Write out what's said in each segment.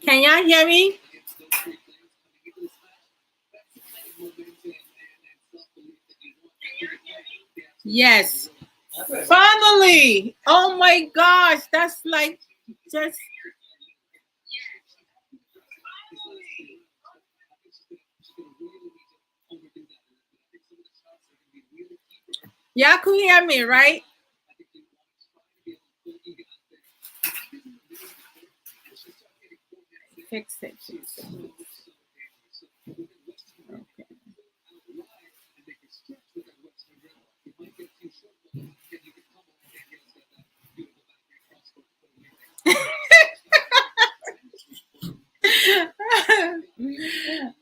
Can y'all hear me? Yes. Finally. Oh my gosh. That's like just. Y'all could hear me, right? Fix it. Okay.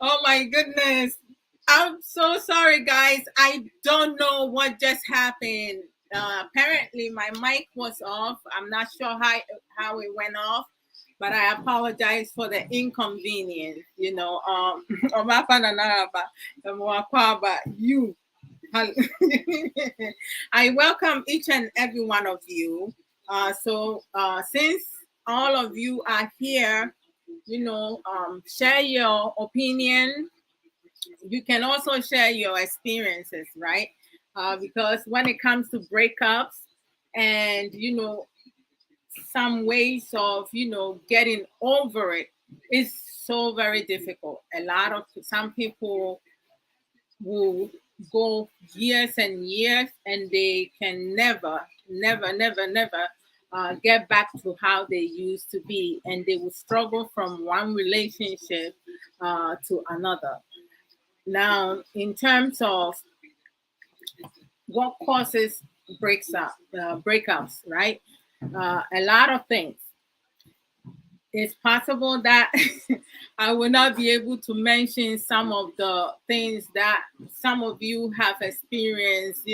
Oh my goodness. I'm so sorry, guys. I don't know what just happened. Apparently, my mic was off. I'm not sure how it went off, but I apologize for the inconvenience. You. I welcome each and every one of you. Since all of you are here, share your opinion. You can also share your experiences, right? Because when it comes to breakups and some ways of getting over it is so very difficult. Some people will go years and years and they can never get back to how they used to be, and they will struggle from one relationship to another. Now, in terms of what causes breakups, right? A lot of things. It's possible that I will not be able to mention some of the things that some of you have experienced,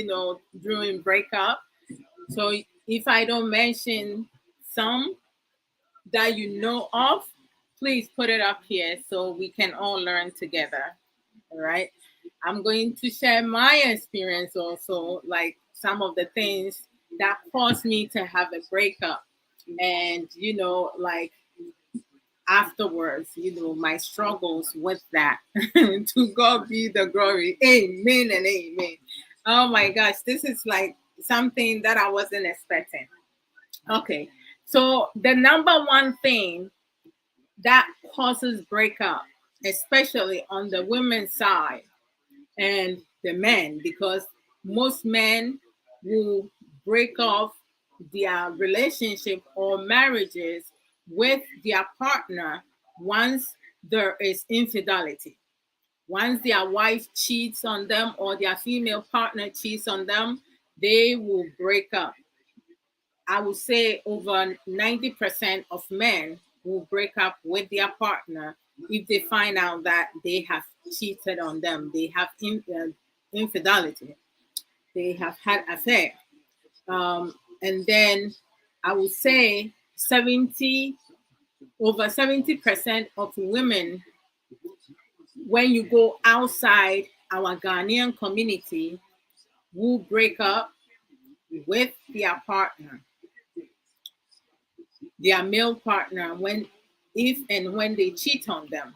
during breakup. So if I don't mention some that you know of, please put it up here so we can all learn together. All right. I'm going to share my experience also, like some of the things that caused me to have a breakup. And, like afterwards, my struggles with that. To God be the glory. Amen and amen. Oh my gosh, this is like something that I wasn't expecting. Okay. So the number one thing that causes breakup, especially on the women's side and the men, because most men will break off their relationship or marriages with their partner once there is infidelity. Once their wife cheats on them or their female partner cheats on them, they will break up. I would say over 90% of men will break up with their partner if they find out that they have cheated on them, they have infidelity, they have had affair. And then I would say 70% of women, when you go outside our Ghanaian community, will break up with their partner, their male partner, if and when they cheat on them.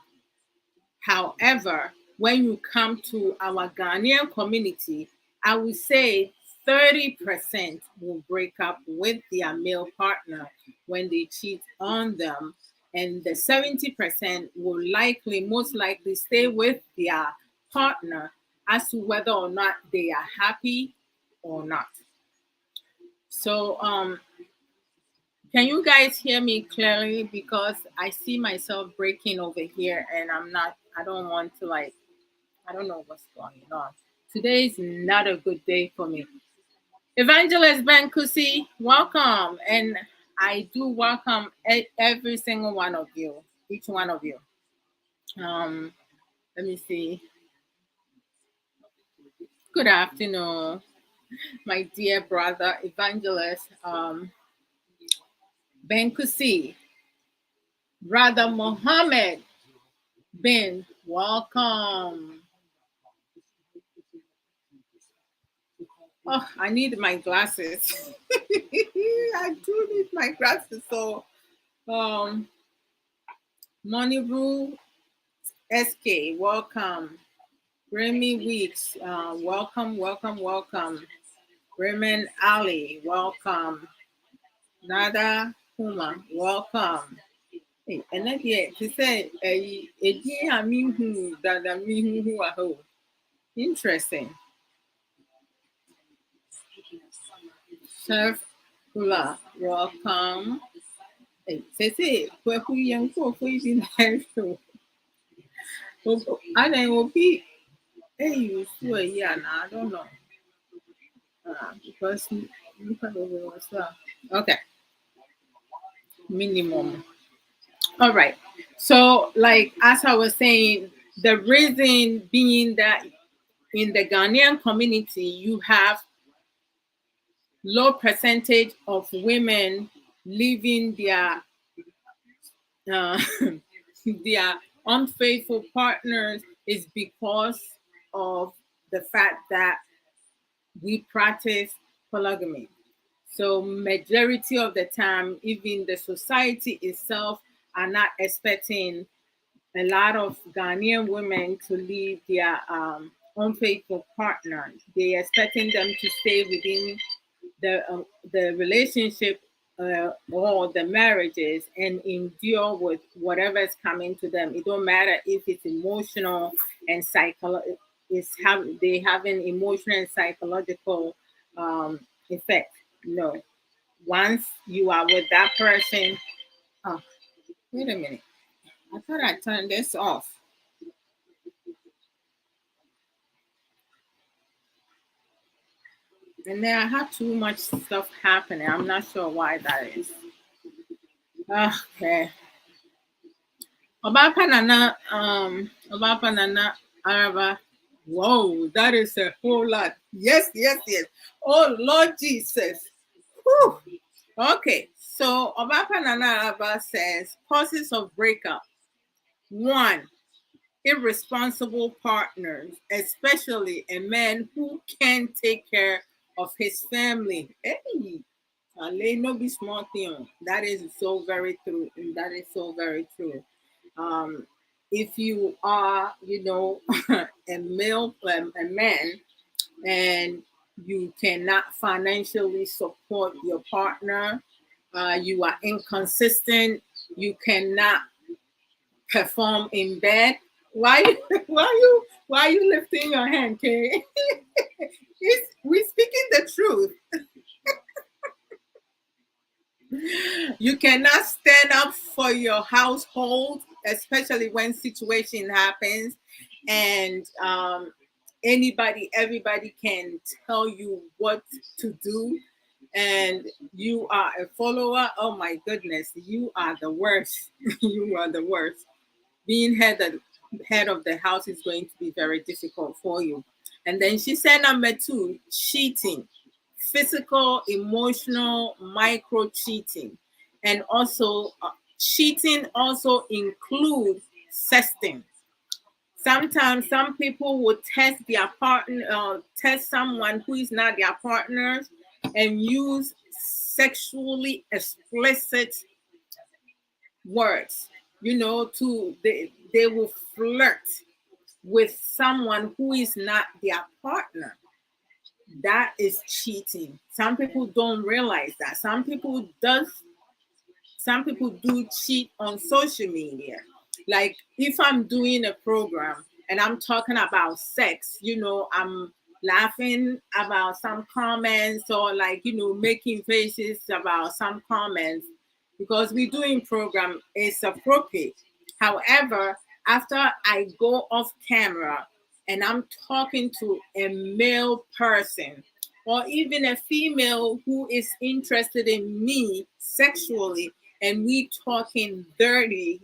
However, when you come to our Ghanaian community, I would say 30% will break up with their male partner when they cheat on them, and the 70% will most likely stay with their partner as to whether or not they are happy or not. So, can you guys hear me clearly? Because I see myself breaking over here and I don't want to, like, I don't know what's going on. Today is not a good day for me. Evangelist Ben Kusi, welcome. And I do welcome every single one of you, each one of you. Let me see. Good afternoon, my dear brother, Evangelist Ben Kusi. Brother Mohammed Ben, welcome. Oh, I need my glasses. I do need my glasses. So, um, Money Rule SK, welcome. Remy Weeks, welcome, welcome, welcome. Raymond Ali, welcome. Nada Kuma, welcome. Hey, and then yeah, she said, a me who that me who are who. Interesting. Chef Hula, welcome. Hey, say, where who young for who is in there? So, I then will be, hey, you swear, yeah, nah, I don't know. Because you probably was well. Okay, minimum. All right. So, like as I was saying, the reason being that in the Ghanaian community, you have low percentage of women leaving uh, their unfaithful partners is because of the fact that we practice polygamy. So majority of the time, even the society itself are not expecting a lot of Ghanaian women to leave their unfaithful partners. They expecting them to stay within the relationship or the marriages and endure with whatever is coming to them. It don't matter if it's emotional and psychological. They have an emotional and psychological effect. No, once you are with that person. Oh, wait a minute. I thought I turned this off. And then I have too much stuff happening. I'm not sure why that is. Okay. Obapa Nana, Obapa Nana Araba. Whoa, that is a whole lot. Yes, yes, yes. Oh, Lord Jesus. Whew. Okay, so Obapa Nana Araba says causes of breakup. One, irresponsible partners, especially a man who can't take care of his family. Hey, no be small thing. That is so very true. That is so very true. Um, if you are, a male, a man, and you cannot financially support your partner, you are inconsistent, you cannot perform in bed. Why, why you lifting your hand, Kay? We speaking the truth. You cannot stand up for your household, especially when situation happens, and everybody can tell you what to do, and you are a follower. Oh my goodness, you are the worst. You are the worst. Being head of the house is going to be very difficult for you. And then she said number two, cheating, physical, emotional, micro cheating, and also cheating also includes sexting. Sometimes some people will test their partner, test someone who is not their partner, and use sexually explicit words. They will flirt with someone who is not their partner. That is cheating. Some people don't realize that. Some people do cheat on social media. Like if I'm doing a program and I'm talking about sex, I'm laughing about some comments, or like, making faces about some comments, because we doing program is appropriate. However, after I go off camera and I'm talking to a male person, or even a female who is interested in me sexually, and we talking dirty,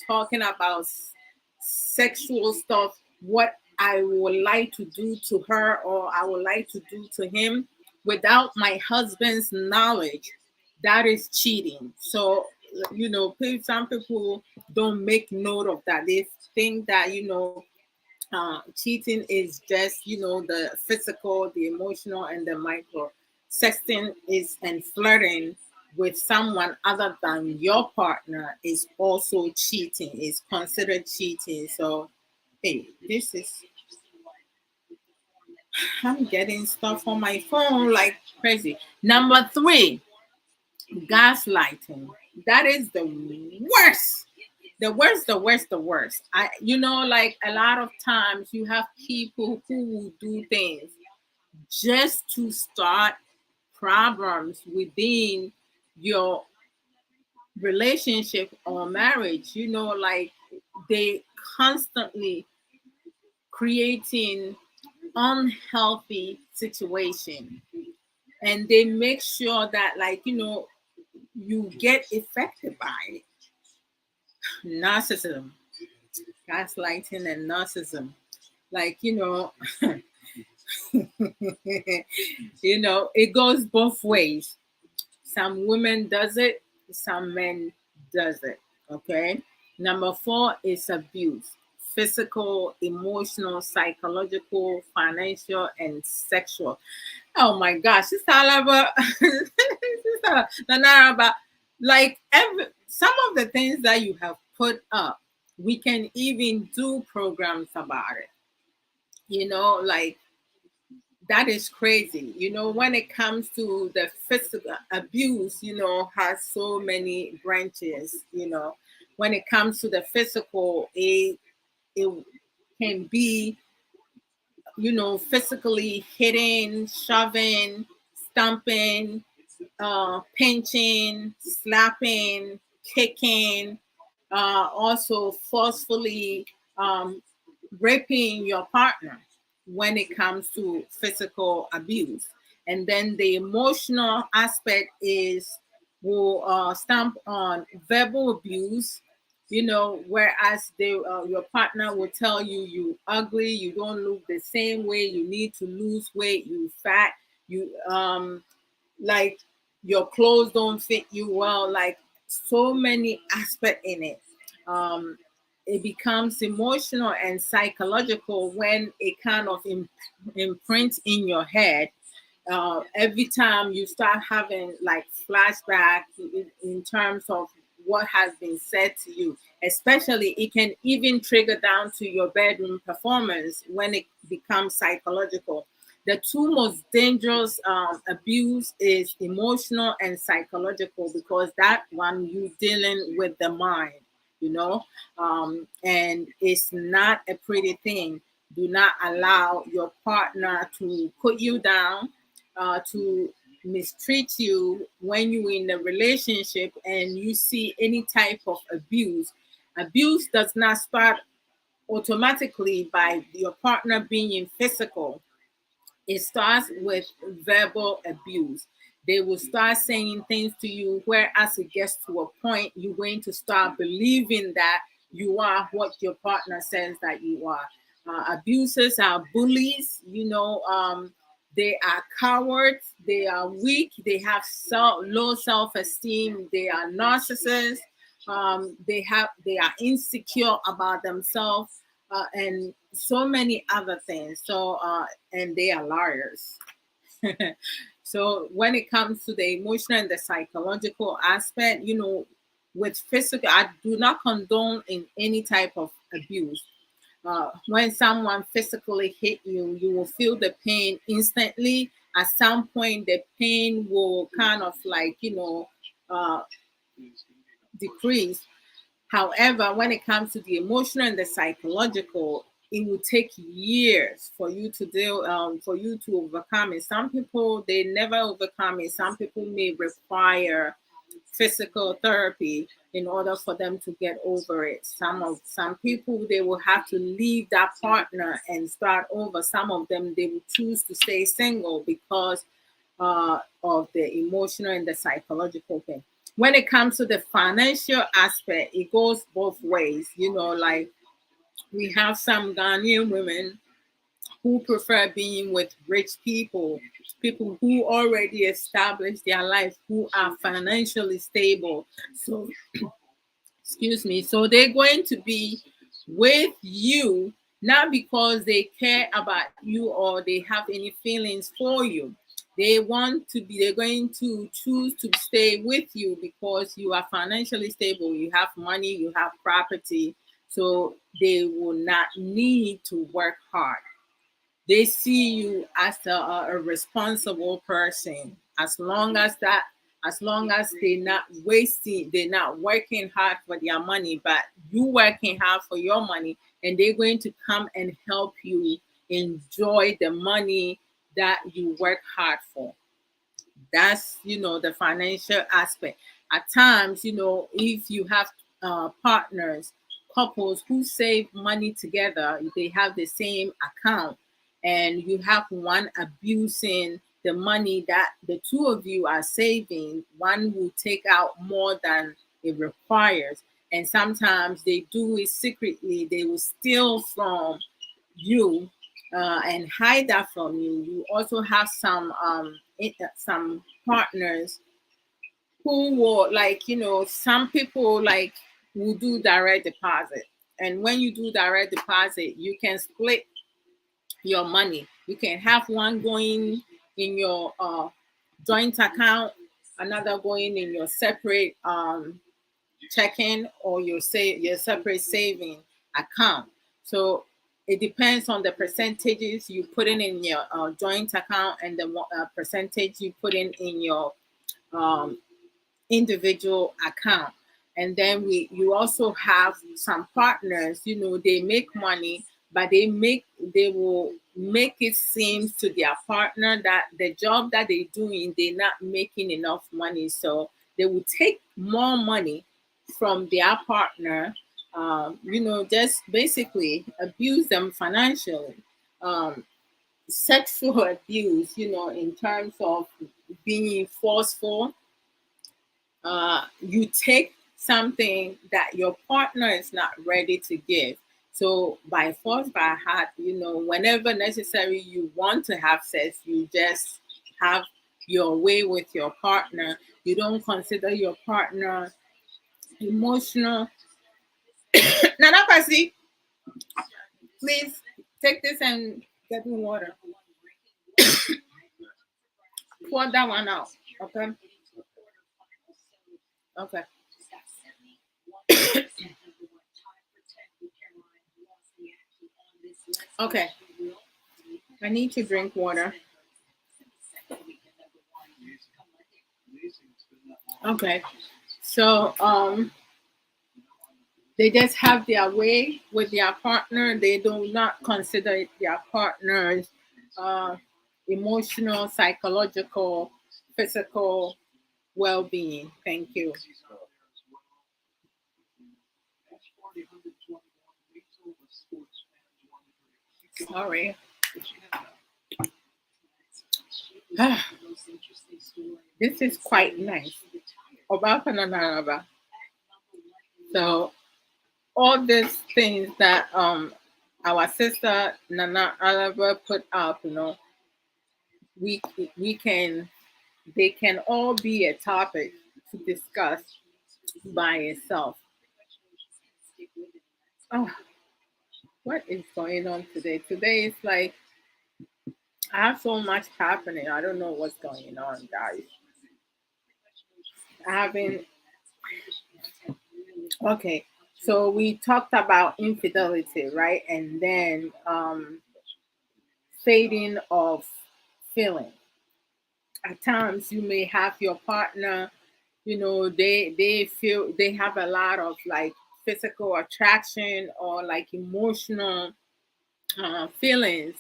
talking about sexual stuff, what I would like to do to her or I would like to do to him without my husband's knowledge, that is cheating. So, some people don't make note of that. They think that, Cheating is just, the physical, the emotional, and the micro. Sexting is and flirting with someone other than your partner is also cheating, is considered cheating. So, hey, I'm getting stuff on my phone like crazy. Number three, gaslighting. That is the worst. The worst. Like a lot of times you have people who will do things just to start problems within your relationship or marriage. Like they constantly creating unhealthy situation, and they make sure that, like, you get affected by it. Narcissism, gaslighting, and narcissism. Like, it goes both ways. Some women does it, some men does it. Okay. Number four is abuse: physical, emotional, psychological, financial, and sexual. Oh my gosh, it's all about about like some of the things that you have put up. We can even do programs about it. Like that is crazy. When it comes to the physical abuse, has so many branches. When it comes to the physical, it can be, physically hitting, shoving, stomping, pinching, slapping, kicking, also forcefully um, raping your partner when it comes to physical abuse. And then the emotional aspect is will stamp on verbal abuse. Whereas your partner will tell you, you ugly, you don't look the same way, you need to lose weight, you fat, you like your clothes don't fit you well, like so many aspects in it. It becomes emotional and psychological when it kind of imprints in your head. Every time you start having like flashbacks in terms of what has been said to you, especially it can even trigger down to your bedroom performance when it becomes psychological. The two most dangerous abuse is emotional and psychological, because that one you dealing with the mind, and it's not a pretty thing. Do not allow your partner to put you down, to mistreat you when you're in a relationship and you see any type of abuse. Abuse does not start automatically by your partner being physical. It starts with verbal abuse. They will start saying things to you, whereas it gets to a point, you're going to start believing that you are what your partner says that you are. Abusers are bullies, they are cowards, they are weak, they have low self-esteem, they are narcissists, they are insecure about themselves, and so many other things. And they are liars. So when it comes to the emotional and the psychological aspect, with physical, I do not condone in any type of abuse. When someone physically hit you, you will feel the pain instantly. At some point, the pain will kind of like, uh, decrease. However, when it comes to the emotional and the psychological, it will take years for you to for you to overcome it. Some people, they never overcome it. Some people may require physical therapy in order for them to get over it. Some people, they will have to leave that partner and start over. Some of them, they will choose to stay single because of the emotional and the psychological thing. When it comes to the financial aspect, it goes both ways. Like we have some Ghanaian women who prefer being with rich people who already established their life, who are financially stable. So, excuse me. So they're going to be with you not because they care about you or they have any feelings for you. They're going to choose to stay with you because you are financially stable, you have money, you have property, so they will not need to work hard. They see you as a responsible person. As long as they're not working hard for their money, but you working hard for your money, and they're going to come and help you enjoy the money that you work hard for. That's, the financial aspect. At times, if you have partners, couples who save money together, they have the same account, and you have one abusing the money that the two of you are saving, one will take out more than it requires. And sometimes they do it secretly. They will steal from you, and hide that from you. You also have some partners who will, like, some people like will do direct deposit. And when you do direct deposit, you can split your money. You can have one going in your joint account, another going in your separate checking, or your separate saving account. So it depends on the percentages you put in your joint account, and the percentage you put in your um, individual account. And then you also have some partners, they make money, but they will make it seem to their partner that the job that they're doing, they're not making enough money. So they will take more money from their partner, just basically abuse them financially. Sexual abuse, in terms of being forceful. You take something that your partner is not ready to give. So by force, by heart, whenever necessary, you want to have sex, you just have your way with your partner. You don't consider your partner emotional. Nana Pasi, please take this and get me water. Pour that one out. Okay. Okay. Okay. I need to drink water. Okay. So they just have their way with their partner. They do not consider their partner's uh, emotional, psychological, physical well-being. Thank you. Sorry. This is quite nice. Oba. So all these things that our sister Nana Alaba put up, we we can they can all be a topic to discuss by itself. Oh, what is going on today? Today is like I have so much happening. I don't know what's going on, guys. I haven't. Okay, so we talked about infidelity, right? And then fading of feeling. At times, you may have your partner. They feel they have a lot of like physical attraction or like emotional feelings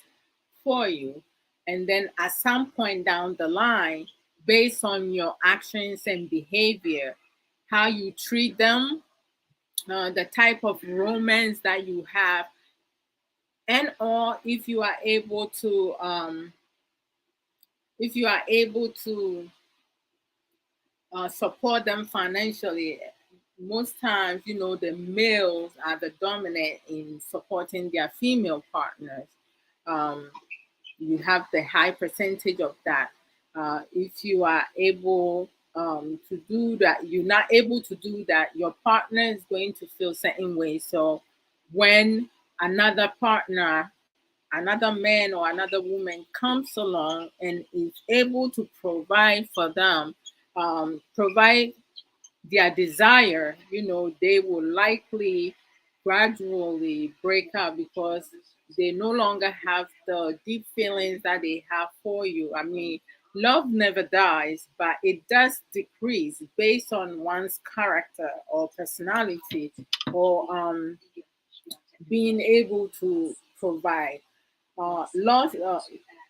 for you. And then at some point down the line, based on your actions and behavior, how you treat them, the type of romance that you have, and or if you are able to support them financially. Most times, the males are the dominant in supporting their female partners. Um, you have the high percentage of that. If you are able to do that, you're not able to do that, your partner is going to feel certain ways. So when another partner, another man or another woman comes along and is able to provide for them, provide their desire, they will likely gradually break up because they no longer have the deep feelings that they have for you. I mean, love never dies, but it does decrease based on one's character or personality or being able to provide. Loss,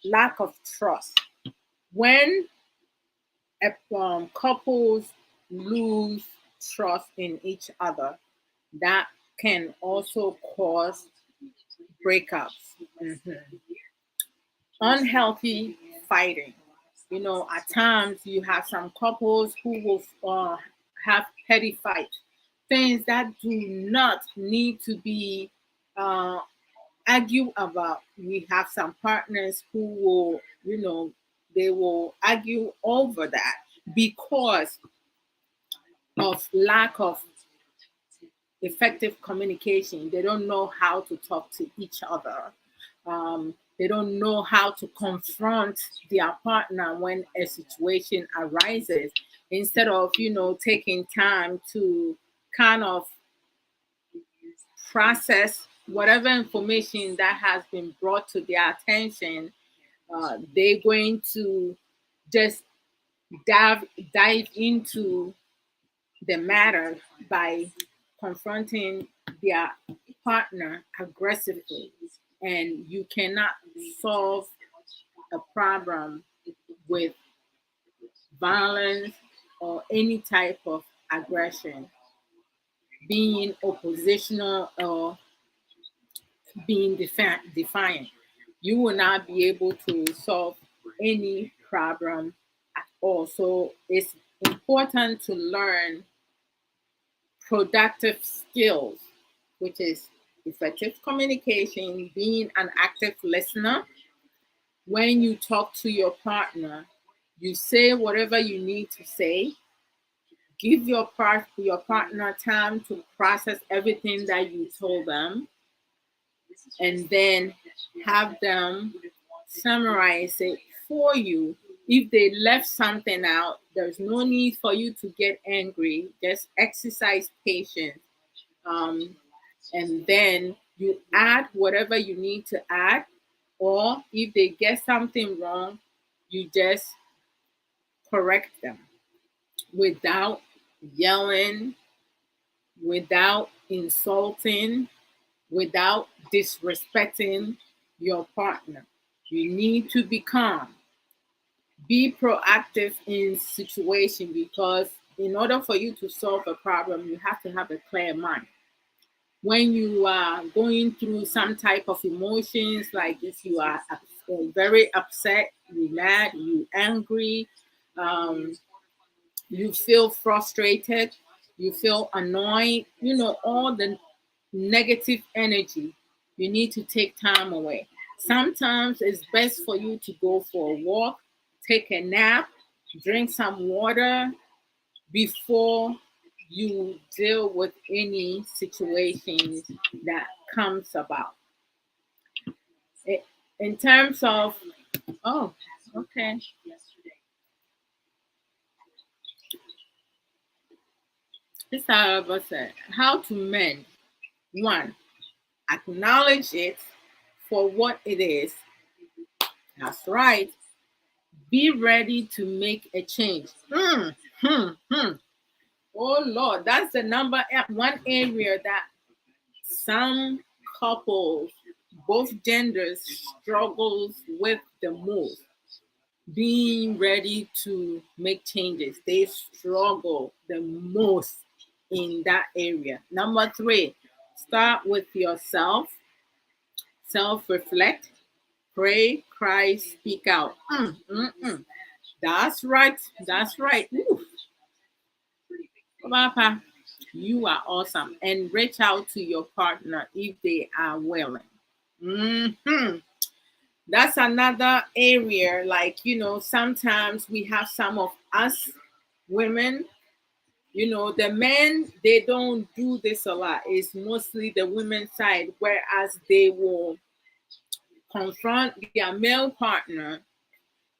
lack of trust. When couples lose trust in each other, that can also cause breakups. Mhm. Unhealthy fighting. At times you have some couples who will have petty fights, things that do not need to be uh, argued about. We have some partners who will, they will argue over that because of lack of effective communication. They don't know how to talk to each other. They don't know how to confront their partner when a situation arises. Instead of, taking time to kind of process whatever information that has been brought to their attention, they're going to just dive into the matter by confronting their partner aggressively. And you cannot solve a problem with violence or any type of aggression, being oppositional or being defiant. You will not be able to solve any problem at all. So it's important to learn productive skills, which is effective communication, being an active listener. When you talk to your partner, you say whatever you need to say. Give your partner time to process everything that you told them, and then have them summarize it for you. If they left something out, there's no need for you to get angry. Just exercise patience. Um, and then you add whatever you need to add. Or if they get something wrong, you just correct them without yelling, without insulting, without disrespecting your partner. You need to be calm. Be proactive in situation, because in order for you to solve a problem, you have to have a clear mind. When you are going through some type of emotions, like if you are very upset, you mad, you angry, um, you feel frustrated, you feel annoyed, all the negative energy, you need to take time away. Sometimes it's best for you to go for a walk, take a nap, drink some water before you deal with any situations that comes about. I- In terms of, oh, okay. This however said, how to mend. One, acknowledge it for what it is. That's right. Be ready to make a change. Oh Lord, that's the number one area that some couples, both genders, struggles with the most. Being ready to make changes. They struggle the most in that area. Number three, start with yourself. Self reflect, pray, cry, speak out. That's right. That's right. Ooh, Papa, you are awesome. And reach out to your partner if they are willing. hmm That's another area. Like, sometimes we have some of us women, The men, they don't do this a lot. It's mostly the women's side, whereas they will confront their male partner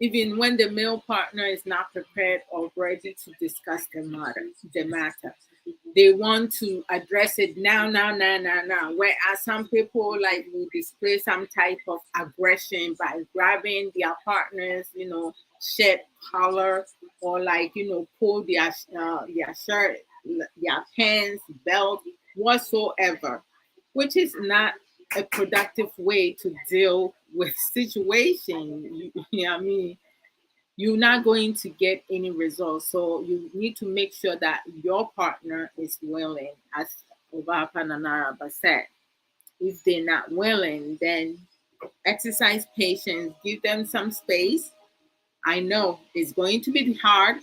even when the male partner is not prepared or ready to discuss the matter. They want to address it now, now, now, now, now. Whereas some people like will display some type of aggression by grabbing their partner's, shirt collar, or like, pull their shirt, their pants, belt, whatsoever, which is not a productive way to deal with situation. You know what I mean? You're not going to get any results. So you need to make sure that your partner is willing, as Obapa Nanaraba said. If they're not willing, then exercise patience, give them some space. I know it's going to be hard.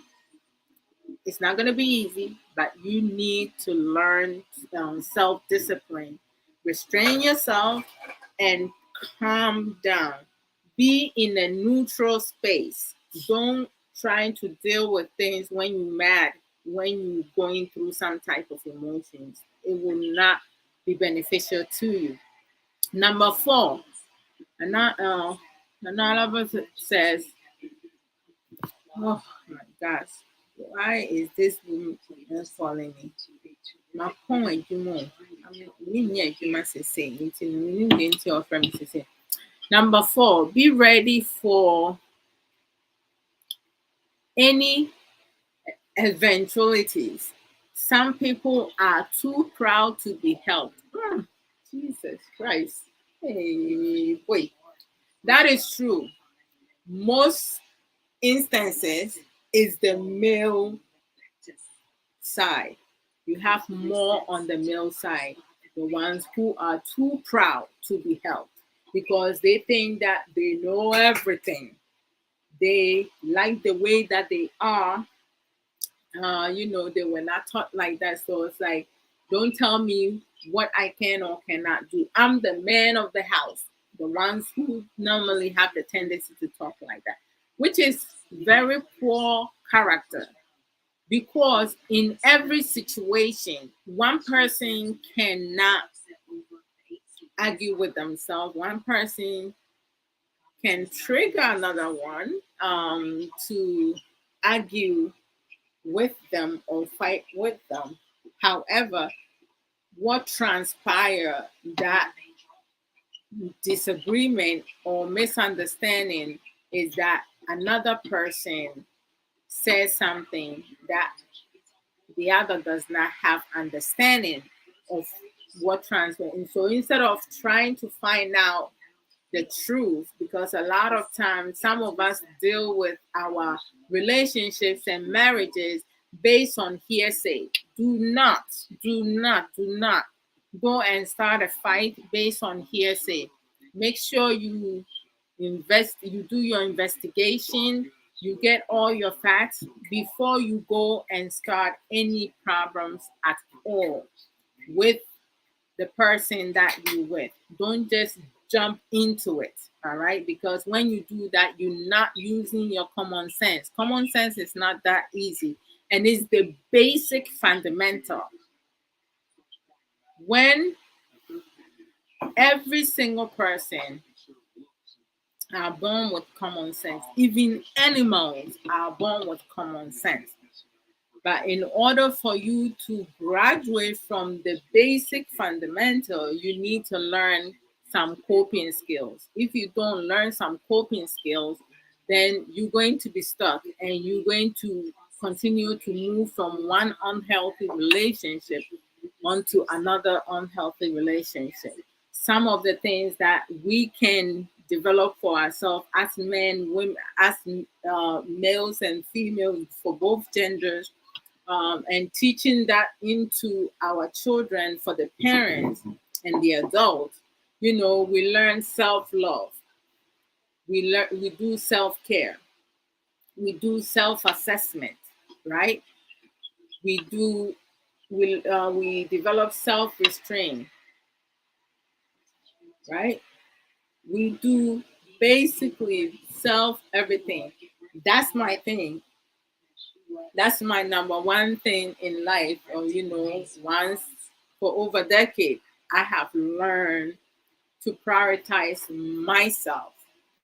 It's not going to be easy, but you need to learn self discipline. Restrain yourself and calm down. Be in a neutral space. Don't try to deal with things when you're mad, when you're going through some type of emotions. It will not be beneficial to you. Number four, another says, oh my gosh, why is this woman calling me? My point, you know. Number four, be ready for any eventualities. Some people are too proud to be helped. Jesus Christ. Hey, wait. That is true. Most instances is the male side. You have more on the male side, the ones who are too proud to be helped because they think that they know everything. They like the way that they are. They were not taught like that. So it's like, don't tell me what I can or cannot do. I'm the man of the house. The ones who normally have the tendency to talk like that, which is very poor character. Because in every situation, one person cannot argue with themselves. One person can trigger another one to argue with them or fight with them. However, what transpire that disagreement or misunderstanding is that another person says something that the other does not have understanding of what transpired. And so instead of trying to find out the truth, because a lot of times some of us deal with our relationships and marriages based on hearsay. Do not go and start a fight based on hearsay. Make sure you do your investigation, you get all your facts before you go and start any problems at all with the person that you with. Don't just jump into it, all right? Because when you do that, you're not using your common sense. Common sense is not that easy, and it's the basic fundamental. When every single person are born with common sense, even animals are born with common sense. But in order for you to graduate from the basic fundamental, you need to learn some coping skills. If you don't learn some coping skills, then you're going to be stuck and you're going to continue to move from one unhealthy relationship onto another unhealthy relationship. Some of the things that we can develop for ourselves as men, women, as males and females for both genders, and teaching that into our children for the parents and the adults. We learn self-love. We do self-care. We do self-assessment, right? We do we develop self-restraint, right? We do basically self everything. That's my thing. That's my number one thing in life. Or once for over a decade, I have learned to prioritize myself,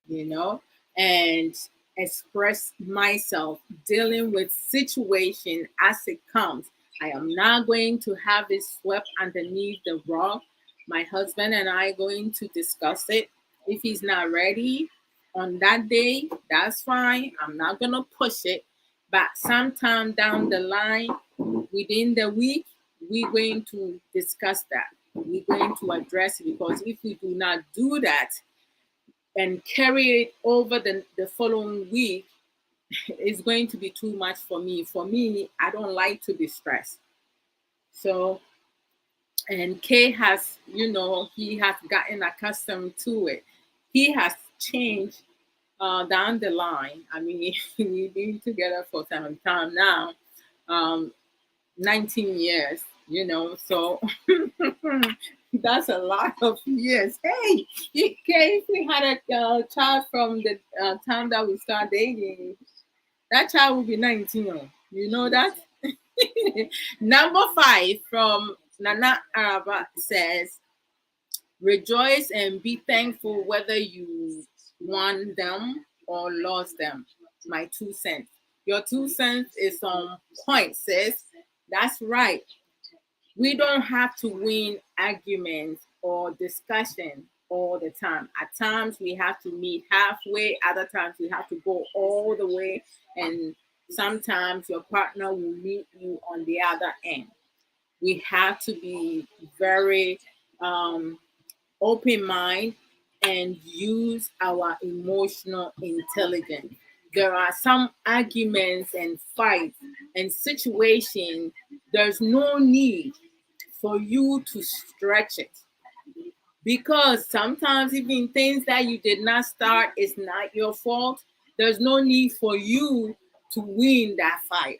you know, and express myself, dealing with situation as it comes. I am not going to have it swept underneath the rug. My husband and I are going to discuss it. If he's not ready on that day, that's fine. I'm not gonna push it. But sometime down the line, within the week, we're going to discuss that. We're going to address it, because if we do not do that and carry it over the following week, it's going to be too much for me. For me, I don't like to be stressed. So, and Kay has, he has gotten accustomed to it. He has changed down the line. I mean, we've been together for some time now. Um, 19 years, so that's a lot of years. Hey, if we had a child from the time that we start dating, that child will be 19. You know that? Number 5 from Nana Araba says, rejoice and be thankful whether you won them or lost them. My 2 cents. Your 2 cents is on point, sis. That's right. We don't have to win arguments or discussion all the time. At times we have to meet halfway, other times we have to go all the way, and sometimes your partner will meet you on the other end. We have to be very open mind and use our emotional intelligence. There are some arguments and fights and situations, there's no need for you to stretch it, because sometimes even things that you did not start is not your fault. There's no need for you to win that fight.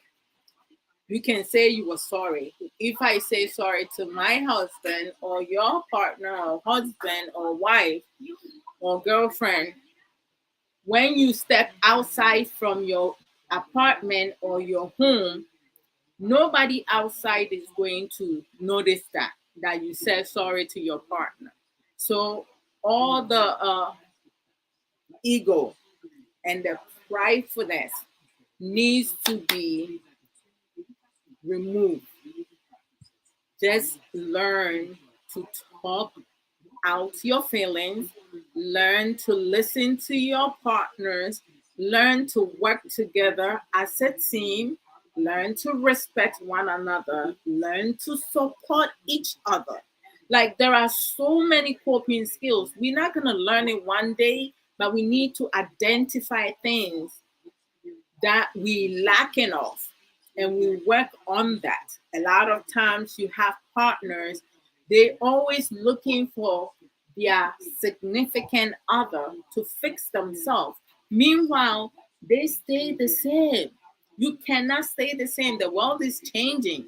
You can say you were sorry. If I say sorry to my husband or your partner or husband or wife or girlfriend, when you step outside from your apartment or your home, nobody outside is going to notice that you said sorry to your partner. So all the ego and the pridefulness needs to be removed. Just learn to talk out your feelings, learn to listen to your partners, learn to work together as a team, learn to respect one another, learn to support each other. Like, there are so many coping skills. We're not going to learn it one day, but we need to identify things that we lacking of, and we work on that. A lot of times you have partners, they always looking for their significant other to fix themselves. Meanwhile, they stay the same. You cannot stay the same. The world is changing.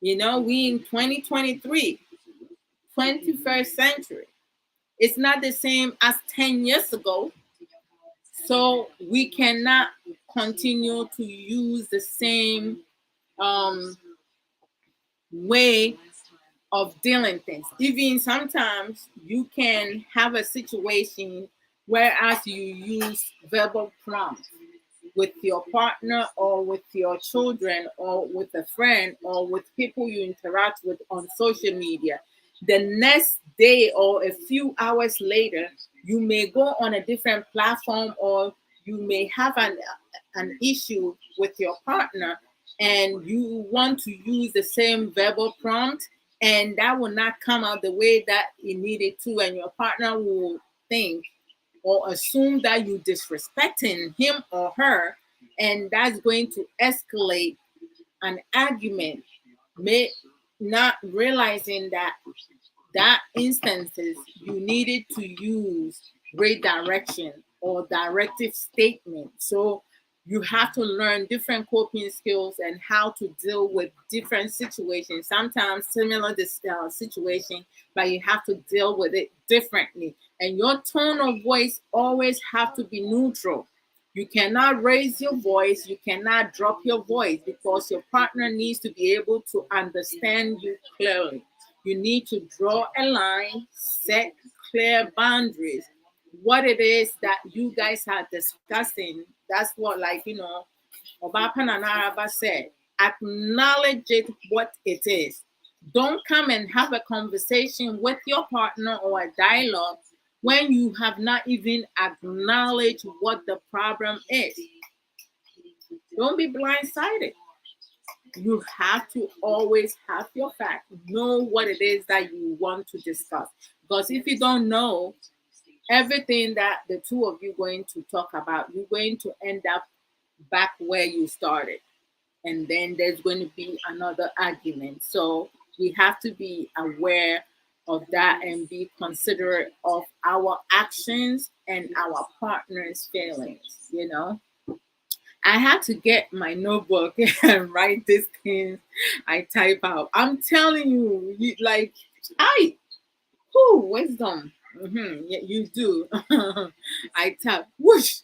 We in 2023, 21st century. It's not the same as 10 years ago. So we cannot continue to use the same way of dealing things. Even sometimes you can have a situation whereas you use verbal prompts with your partner or with your children or with a friend or with people you interact with on social media. The next day or a few hours later, you may go on a different platform, or you may have an issue with your partner and you want to use the same verbal prompt, and that will not come out the way that it needed to, and your partner will think or assume that you're disrespecting him or her, and that's going to escalate an argument, may not realizing that instances you needed to use redirection or directive statement. So you have to learn different coping skills and how to deal with different situations. Sometimes similar this situation, but you have to deal with it differently. And your tone of voice always have to be neutral. You cannot raise your voice. You cannot drop your voice because your partner needs to be able to understand you clearly. You need to draw a line, set clear boundaries. What it is that you guys are discussing, that's what, like, Obapa and Araba said, acknowledge it what it is. Don't come and have a conversation with your partner or a dialogue when you have not even acknowledged what the problem is. Don't be blindsided. You have to always have your fact. Know what it is that you want to discuss. Because if you don't know everything that the two of you going to talk about, you're going to end up back where you started. And then there's going to be another argument. So we have to be aware of that and be considerate of our actions and our partner's feelings, I had to get my notebook and write these things I type out. I'm telling you, wisdom. Yeah, you do. I type, whoosh.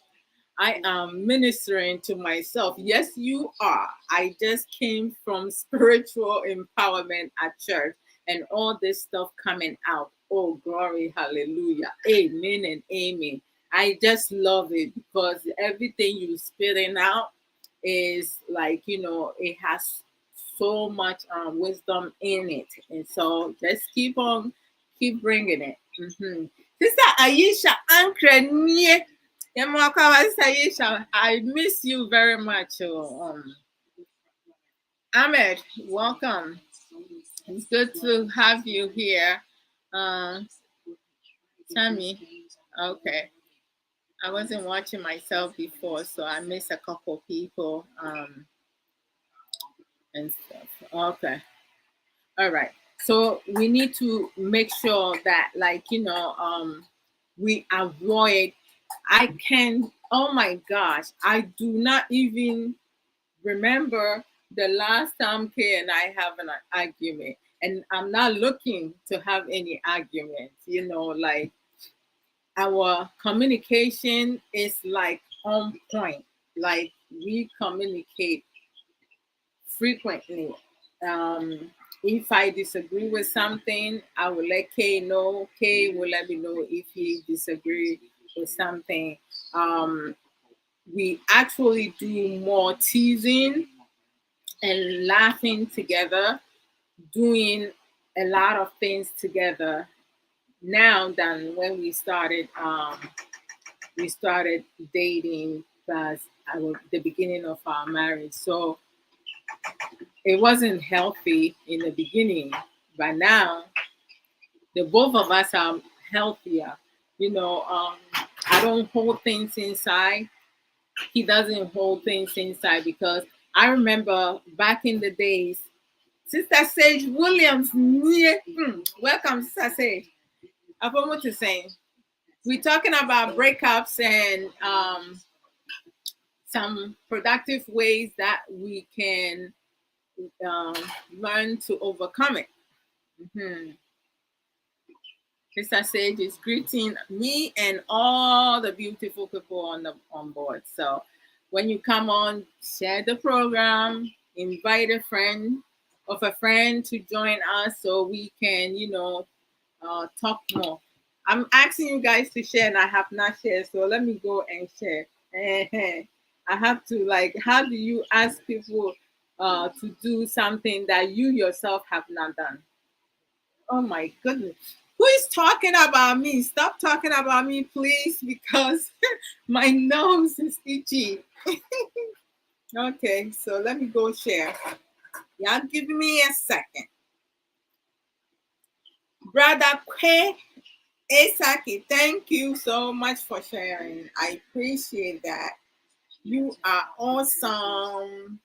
I am ministering to myself. Yes, you are. I just came from spiritual empowerment at church and all this stuff coming out. Oh, glory, hallelujah. Amen and amen. I just love it because everything you spitting out is like, it has so much wisdom in it. And so let's keep bringing it. Sister Aisha Ankre, I miss you very much. Ahmed, welcome. It's good to have you here. Tammy, okay. I wasn't watching myself before, so I missed a couple people and stuff. Okay. All right. So we need to make sure that, we avoid. Oh my gosh, I do not even remember the last time Kay and I have an argument, and I'm not looking to have any arguments. Like our communication is like on point. Like we communicate frequently. If I disagree with something, I will let Kay know. Kay will let me know if he disagree with something. We actually do more teasing and laughing together, doing a lot of things together now than when we started dating plus the beginning of our marriage. So it wasn't healthy in the beginning, but now the both of us are healthier. I don't hold things inside. He doesn't hold things inside because I remember back in the days, Sister Sage Williams, welcome, Sister Sage. Abrabo Mu Nsem. We're talking about breakups and some productive ways that we can learn to overcome it. Sister Sage is greeting me and all the beautiful people on board. So when you come on, share the program, invite a friend to join us so we can, talk more. I'm asking you guys to share and I have not shared, so let me go and share. I have to, how do you ask people to do something that you yourself have not done? Oh my goodness. Who is talking about me? Stop talking about me, please, because my nose is itchy. Okay, so let me go share. Y'all give me a second. Brother Kwe Esaki, thank you so much for sharing. I appreciate that. You are awesome.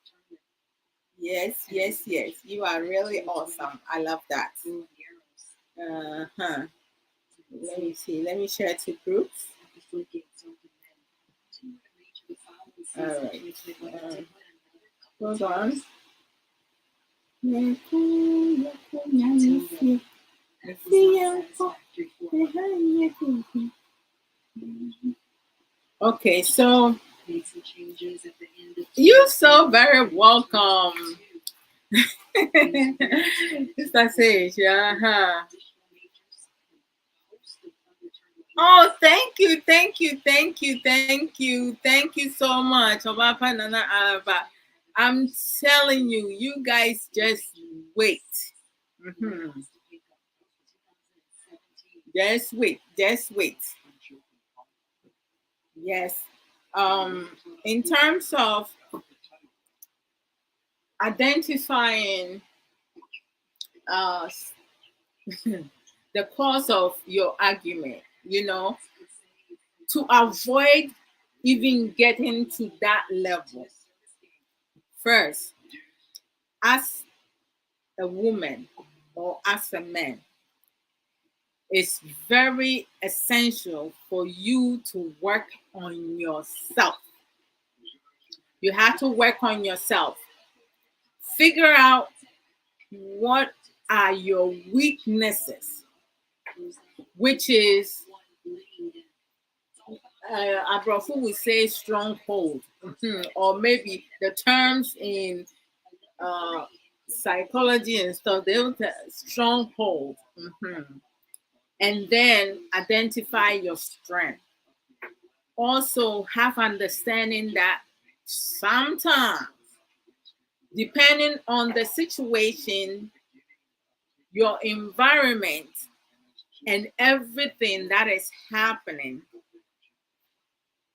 Yes. You are really awesome. I love that. Let me see. Let me share to groups. All right. Hold on. Okay, so You're so very welcome. Mr. Sage, yeah. Oh, thank you, thank you, thank you, thank you, thank you so much, Obapa Nana Araba. I'm telling you, you guys just wait. Mhm. Just wait, just wait. Yes. In terms of identifying uh the cause of your argument, to avoid even getting to that level. First, as a woman or as a man, it's very essential for you to work on yourself. You have to work on yourself. Figure out what are your weaknesses, which is Abrafo would say stronghold, or maybe the terms in uh, psychology and stuff, they would say stronghold. And then identify your strength. Also, have understanding that sometimes, depending on the situation, your environment, and everything that is happening,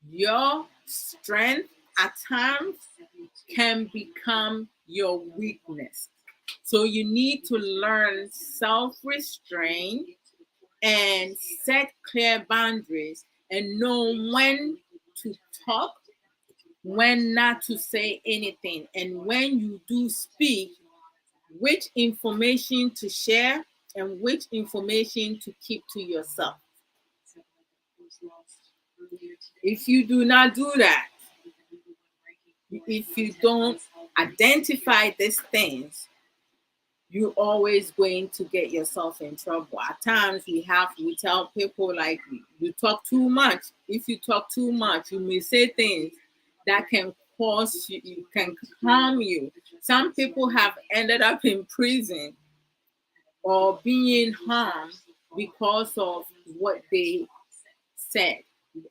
your strength at times can become your weakness. So you need to learn self restraint and set clear boundaries and know when to talk, when not to say anything, and when you do speak, which information to share and which information to keep to yourself. If you do not do that, if you don't identify these things, you're always going to get yourself in trouble. At times we tell people like you talk too much. If you talk too much, you may say things that can cause you can harm you. Some people have ended up in prison or being harmed because of what they said,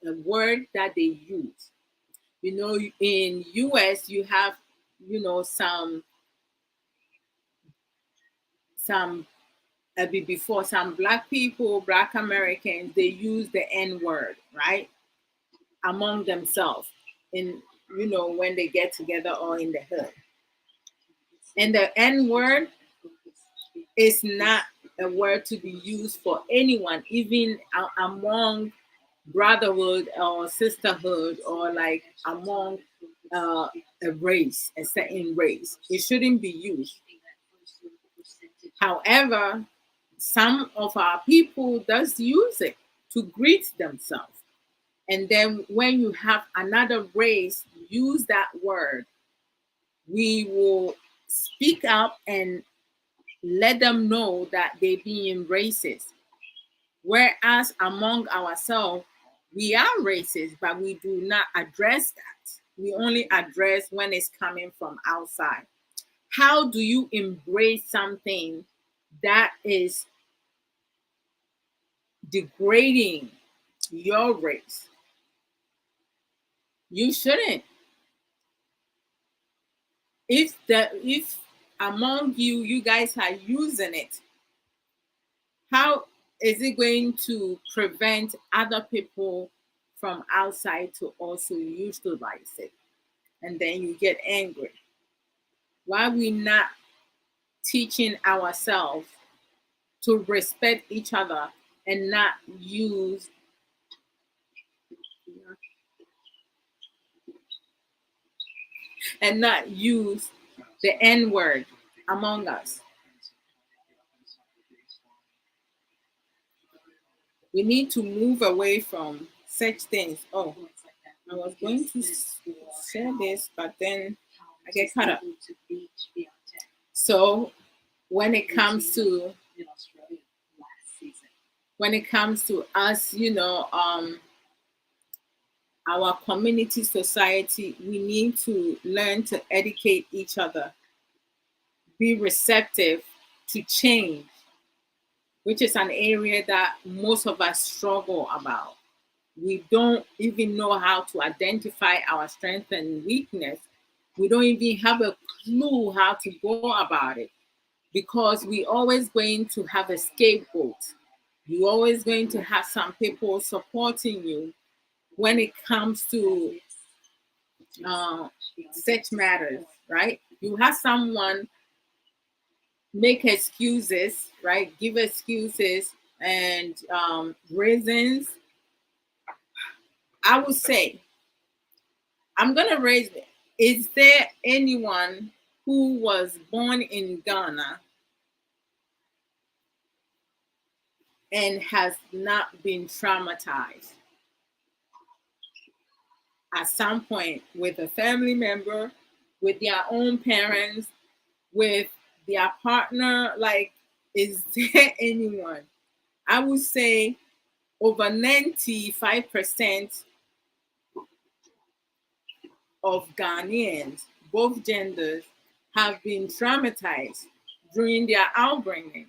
a word that they use. In US you have, some before some black people, black Americans, they use the N word, right? Among themselves in, when they get together or in the hood. And the N word is not a word to be used for anyone, even among brotherhood or sisterhood, or like among a race, a certain race. It shouldn't be used. However, some of our people does use it to greet themselves. And then when you have another race use that word, we will speak up and let them know that they're being racist. Whereas among ourselves, we are racist, but we do not address that. We only address when it's coming from outside. How do you embrace something that is degrading your race? You shouldn't. If among you guys are using it, how is it going to prevent other people from outside to also utilize it? And then you get angry. Why are we not teaching ourselves to respect each other and not use the N word among us? We need to move away from such things. Oh, I was going to share this, but then I get caught up. So when it comes to us, our community, society, we need to learn to educate each other, be receptive to change, which is an area that most of us struggle about. We don't even know how to identify our strength and weakness. We don't even have a clue how to go about it, because we always going to have a scapegoat. You're always going to have some people supporting you when it comes to uh, such matters, right? You have someone make excuses, right? Give excuses and reasons. I would say, I'm gonna raise it. Is there anyone who was born in Ghana and has not been traumatized at some point with a family member, with their own parents, with their partner? Like, is there anyone? I would say over 95% of Ghanaians, both genders, have been traumatized during their outbringing.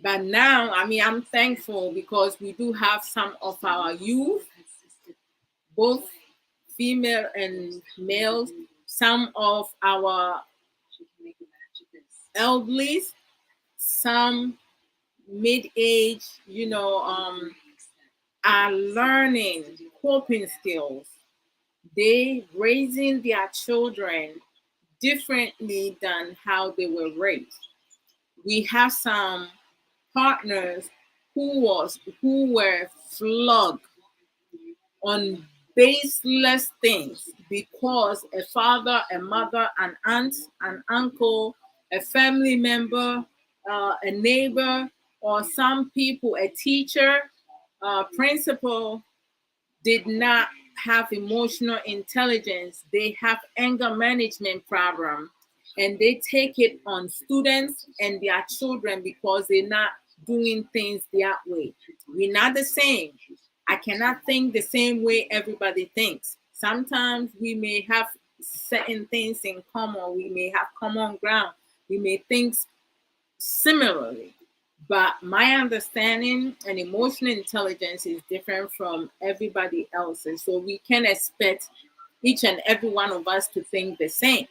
But now, I mean, I'm thankful because we do have some of our youth, both female and males, some of our elderlies, some mid-age, are learning coping skills. They raising their children differently than how they were raised. We have some partners who were flogged on baseless things because a father, a mother, an aunt, an uncle, a family member, a neighbor, or some people, a teacher, principal, did not have emotional intelligence. They have anger management problem, and they take it on students and their children because they're not doing things their way. We're not the same. I cannot think the same way everybody thinks. Sometimes we may have certain things in common. We may have common ground. We may think similarly. But my understanding and emotional intelligence is different from everybody else's. So we can expect each and every one of us to think the same.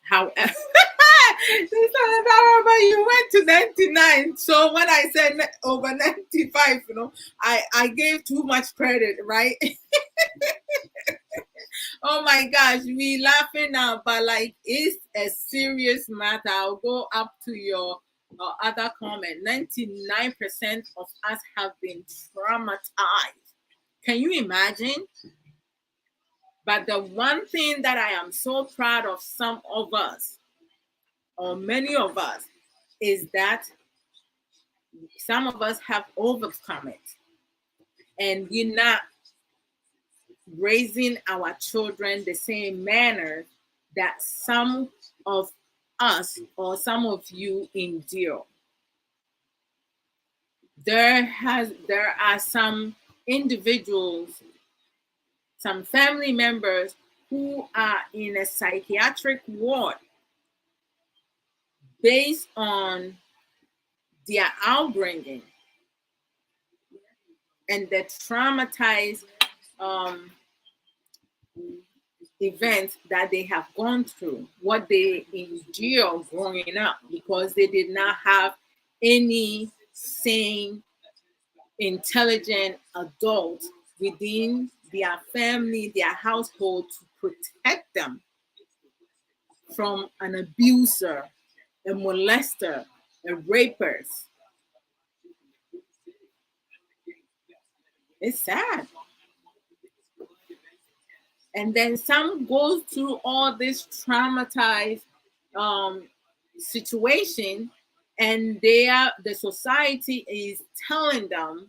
However, Sister Adaraba, you went to 99. So when I said over 95, I gave too much credit, right? Oh my gosh, we laughing now, but like it's a serious matter. I'll go up to your other comment. 99% of us have been traumatized. Can you imagine? But the one thing that I am so proud of some of us, or many of us, is that some of us have overcome it. And we're not raising our children the same manner that some of us or some of you endure. There are some individuals, some family members who are in a psychiatric ward based on their outbringing and the traumatized um, events that they have gone through, what they endure growing up, because they did not have any sane, intelligent adult within their family, their household to protect them from an abuser, a molester, a rapist. It's sad. And then some goes through all this traumatized um, situation, and the society is telling them,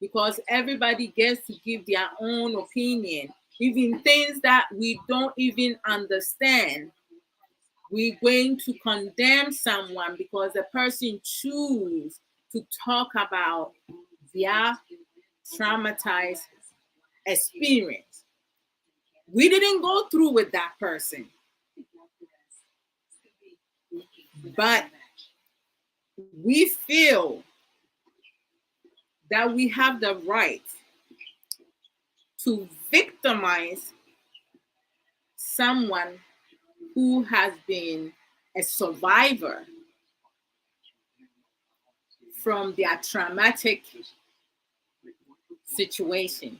because everybody gets to give their own opinion, even things that we don't even understand. we're going to condemn someone because the person choose to talk about their traumatized experience. We didn't go through with that person, but we feel that we have the right to victimize someone who has been a survivor from their traumatic situation.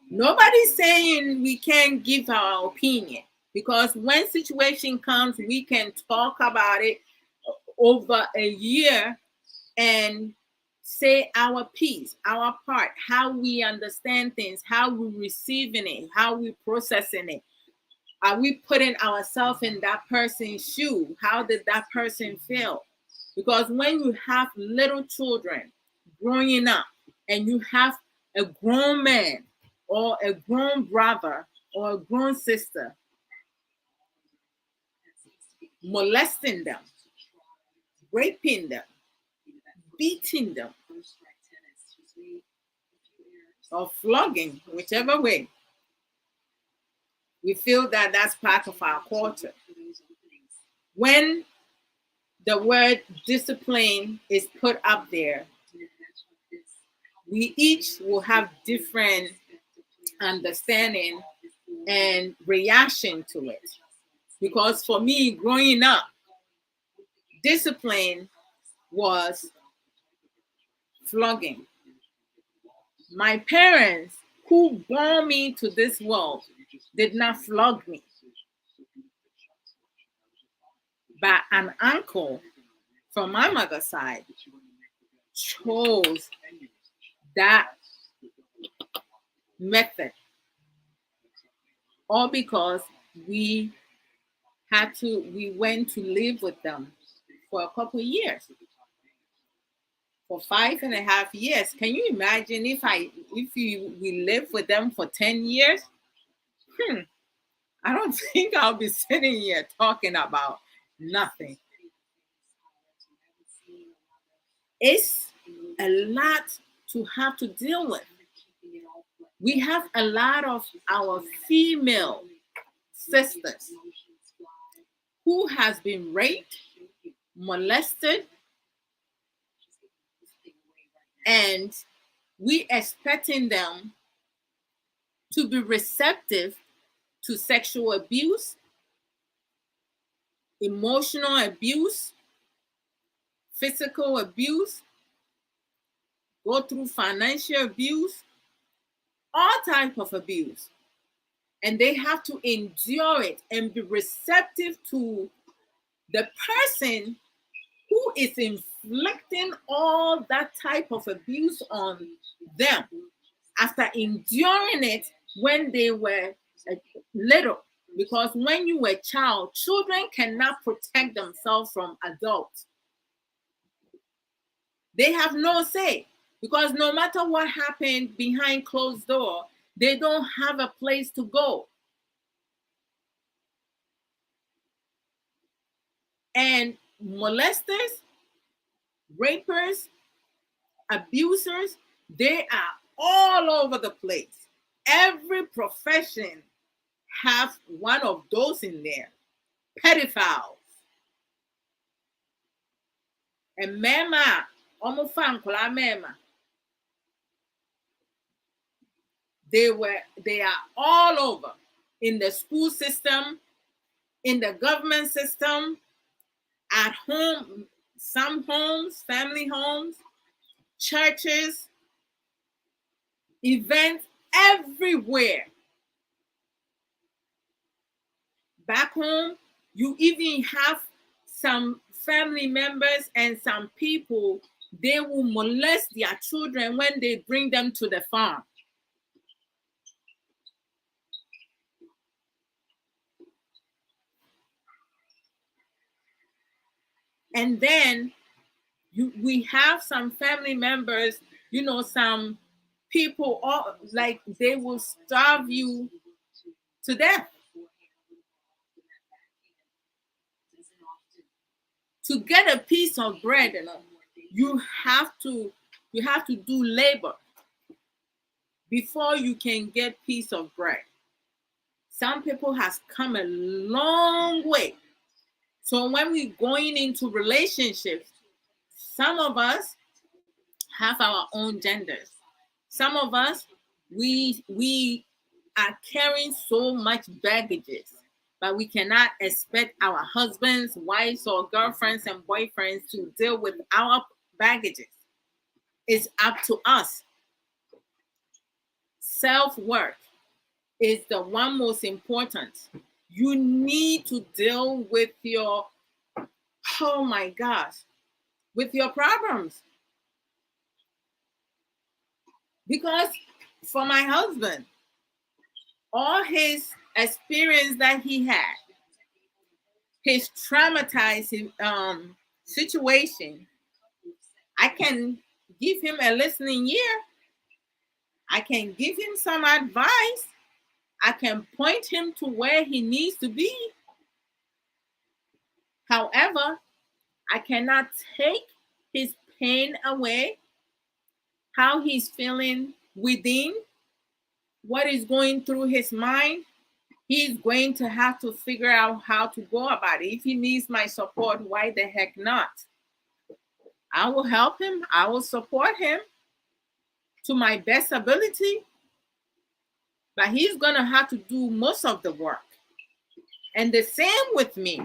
Nobody's saying we can't give our opinion, because when situation comes, we can talk about it over a year and say our piece, our part, how we understand things, how we receiving it, how we processing it. Are we putting ourselves in that person's shoe? How did that person feel? Because when you have little children growing up and you have a grown man or a grown brother or a grown sister molesting them, raping them, beating them, or flogging, whichever way, we feel that that's part of our culture. When the word discipline is put up there, we each will have different understanding and reaction to it. Because for me, growing up, discipline was flogging. My parents, who bore me to this world, did not flog me. But an uncle from my mother's side chose that method, all because we went to live with them for a couple of years, for 5.5 years. Can you imagine if we live with them for 10 years? I don't think I'll be sitting here talking about nothing. It's a lot to have to deal with. We have a lot of our female sisters who has been raped, molested, and we expecting them to be receptive to sexual abuse, emotional abuse, physical abuse, go through financial abuse, all type of abuse. And they have to endure it and be receptive to the person who is inflicting all that type of abuse on them after enduring it when they were little. Because when you were a child, children cannot protect themselves from adults. They have no say, because no matter what happened behind closed door, they don't have a place to go. And molesters, rapers, abusers, they are all over the place. Every profession have one of those in there. Pedophiles. And mema, almost mema. They are all over, in the school system, in the government system, at home, some homes, family homes, churches, events, everywhere. Back home, you even have some family members and some people, they will molest their children when they bring them to the farm. And then we have some family members, some people, all like, they will starve you to death. To get a piece of bread, you have to do labor before you can get piece of bread. Some people has come a long way. So when we're going into relationships, some of us have our own genders. Some of us, we are carrying so much baggages, but we cannot expect our husbands, wives, or girlfriends and boyfriends to deal with our baggages. It's up to us. Self-worth is the one most important. You need to deal with your, oh my gosh, with your problems. Because for my husband, all his experience that he had, his traumatizing situation, I can give him a listening ear. I can give him some advice. I can point him to where he needs to be. However, I cannot take his pain away, how he's feeling within, what is going through his mind. He's going to have to figure out how to go about it. If he needs my support, why the heck not? I will help him. I will support him to my best ability. But he's going to have to do most of the work. And the same with me.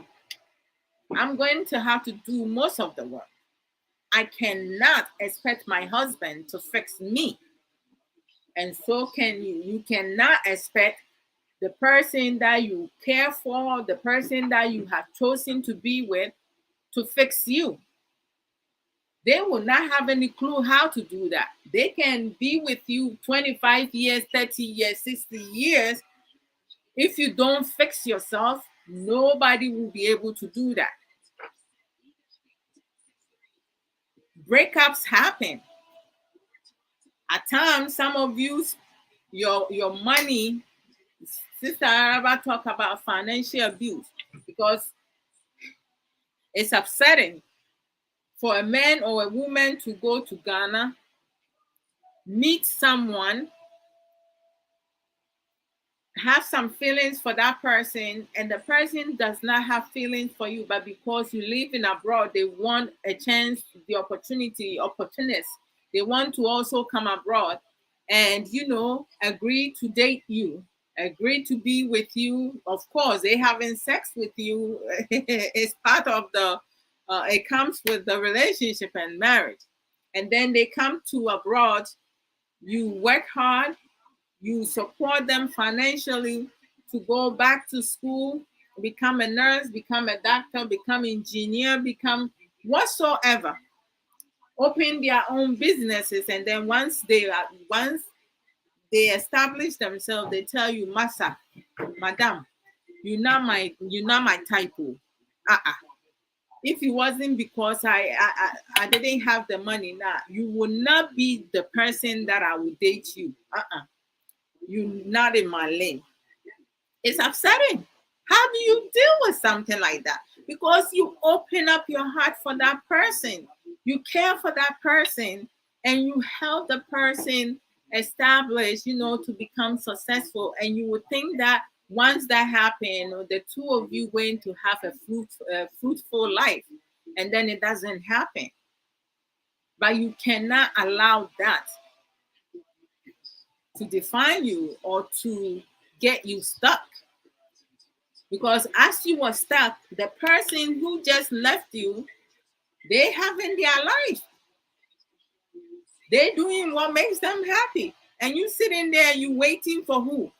I'm going to have to do most of the work. I cannot expect my husband to fix me. And so can you. You cannot expect the person that you care for, the person that you have chosen to be with, to fix you. They will not have any clue how to do that. They can be with you 25 years, 30 years, 60 years. If you don't fix yourself, nobody will be able to do that. Breakups happen. At times, some of you, your money, Sister Araba talk about financial abuse, because it's upsetting for a man or a woman to go to Ghana, meet someone, have some feelings for that person, and the person does not have feelings for you, but because you live in abroad, they want a chance, the opportunists. They want to also come abroad and, agree to date you, agree to be with you. Of course, they having sex with you is part of the, it comes with the relationship and marriage. And then they come to abroad, you work hard, you support them financially to go back to school, become a nurse, become a doctor, become engineer, become whatsoever. Open their own businesses, and then once they establish themselves, they tell you, "Massa, Madam, you're not my type." If it wasn't because I didn't have the money, now you will not be the person that I would date you. You're not in my lane. It's upsetting. How do you deal with something like that? Because you open up your heart for that person. You care for that person, and you help the person establish, to become successful. And you would think that once that happens, the two of you going to have a fruitful life, and then it doesn't happen. But you cannot allow that to define you or to get you stuck. Because as you were stuck, the person who just left you, they having their life. They're doing what makes them happy. And you sitting there, you waiting for who?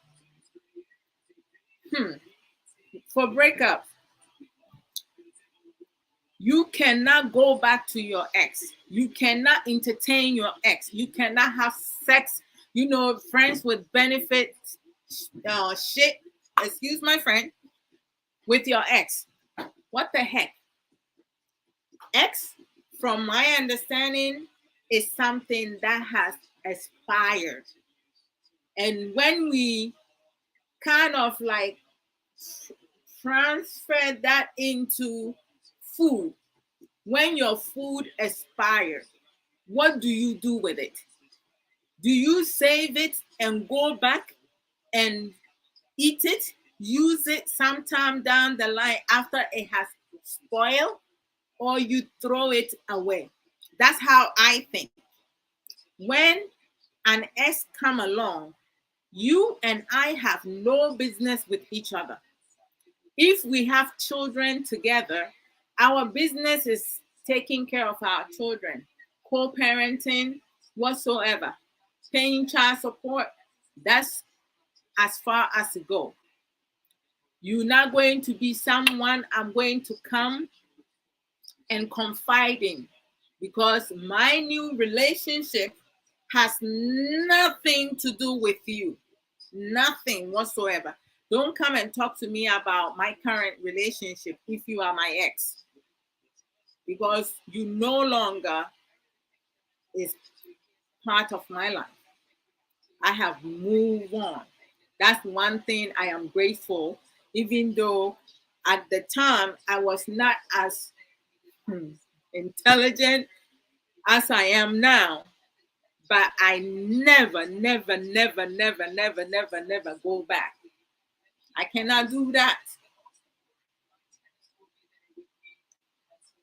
For breakup. You cannot go back to your ex. You cannot entertain your ex. You cannot have sex, friends with benefits, shit, excuse my friend, with your ex. What the heck? Ex, from my understanding, is something that has expired. And when we kind of like transfer that into food, When your food expires, what do you do with it? Do you save it and go back and eat it, use it sometime down the line after it has spoiled, or you throw it away? That's how I think. When an ex come along, you and I have no business with each other. If we have children together, our business is taking care of our children, co-parenting, whatsoever, paying child support. That's as far as it go. You're not going to be someone I'm going to come and confide in, because my new relationship has nothing to do with you. Nothing whatsoever. Don't come and talk to me about my current relationship if you are my ex, because you no longer is part of my life. I have moved on. That's one thing I am grateful, even though at the time I was not as intelligent as I am now. But I never, never, never, never, never, never, never go back. I cannot do that,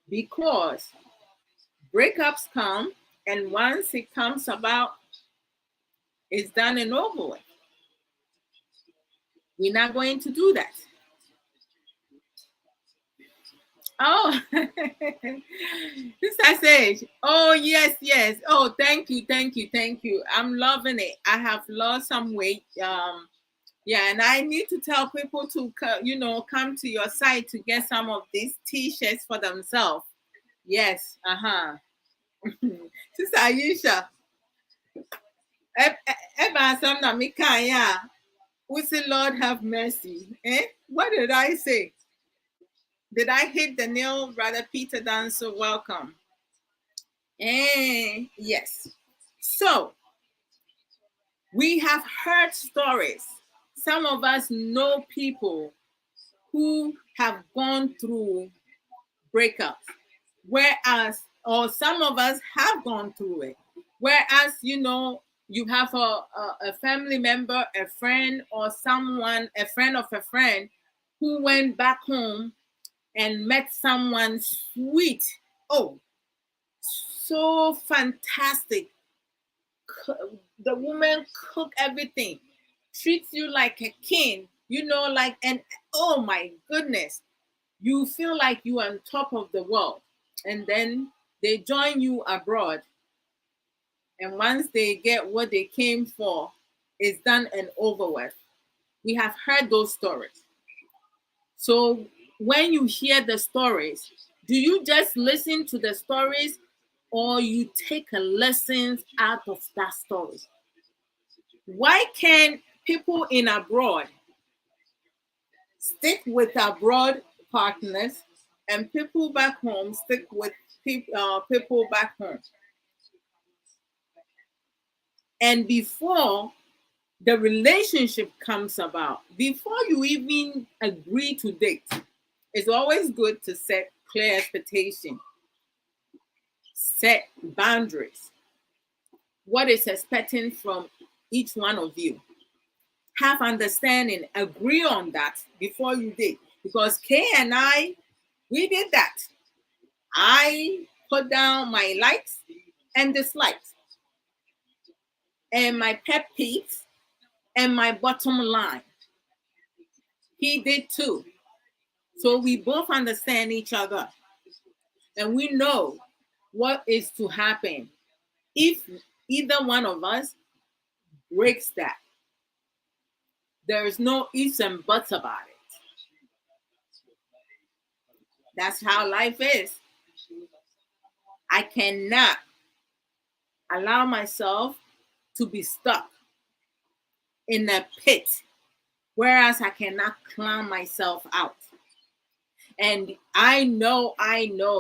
because breakups come, and once it comes about, it's done and over with. We're not going to do that. Oh, Sister Sage. Oh, yes, yes. Oh, thank you, thank you, thank you. I'm loving it. I have lost some weight. Yeah, and I need to tell people to, come to your site to get some of these T-shirts for themselves. Yes, Sister Aisha, Eba Samna Mikaya, we say Lord have mercy. Eh? What did I say? Did I hit the nail, Brother Peter Danso? Welcome. Yes. So we have heard stories. Some of us know people who have gone through breakups, whereas, or some of us have gone through it. Whereas, you have a family member, a friend, or someone, a friend of a friend, who went back home and met someone sweet. Oh, so fantastic. The woman cook everything, treats you like a king, and oh my goodness, you feel like you are on top of the world. And then they join you abroad, and once they get what they came for, it's done and over with. We have heard those stories. So when you hear the stories, do you just listen to the stories, or you take a lesson out of that story? Why can't people in abroad stick with abroad partners, and people back home stick with people back home? And before the relationship comes about, before you even agree to date, it's always good to set clear expectation, set boundaries, what is expecting from each one of you. Have understanding, agree on that before you date. Because Kay and I, we did that. I put down my likes and dislikes, and my pet peeves, and my bottom line. He did too. So we both understand each other, and we know what is to happen if either one of us breaks that. There is no ifs and buts about it. That's how life is. I cannot allow myself to be stuck in a pit, whereas I cannot climb myself out. And I know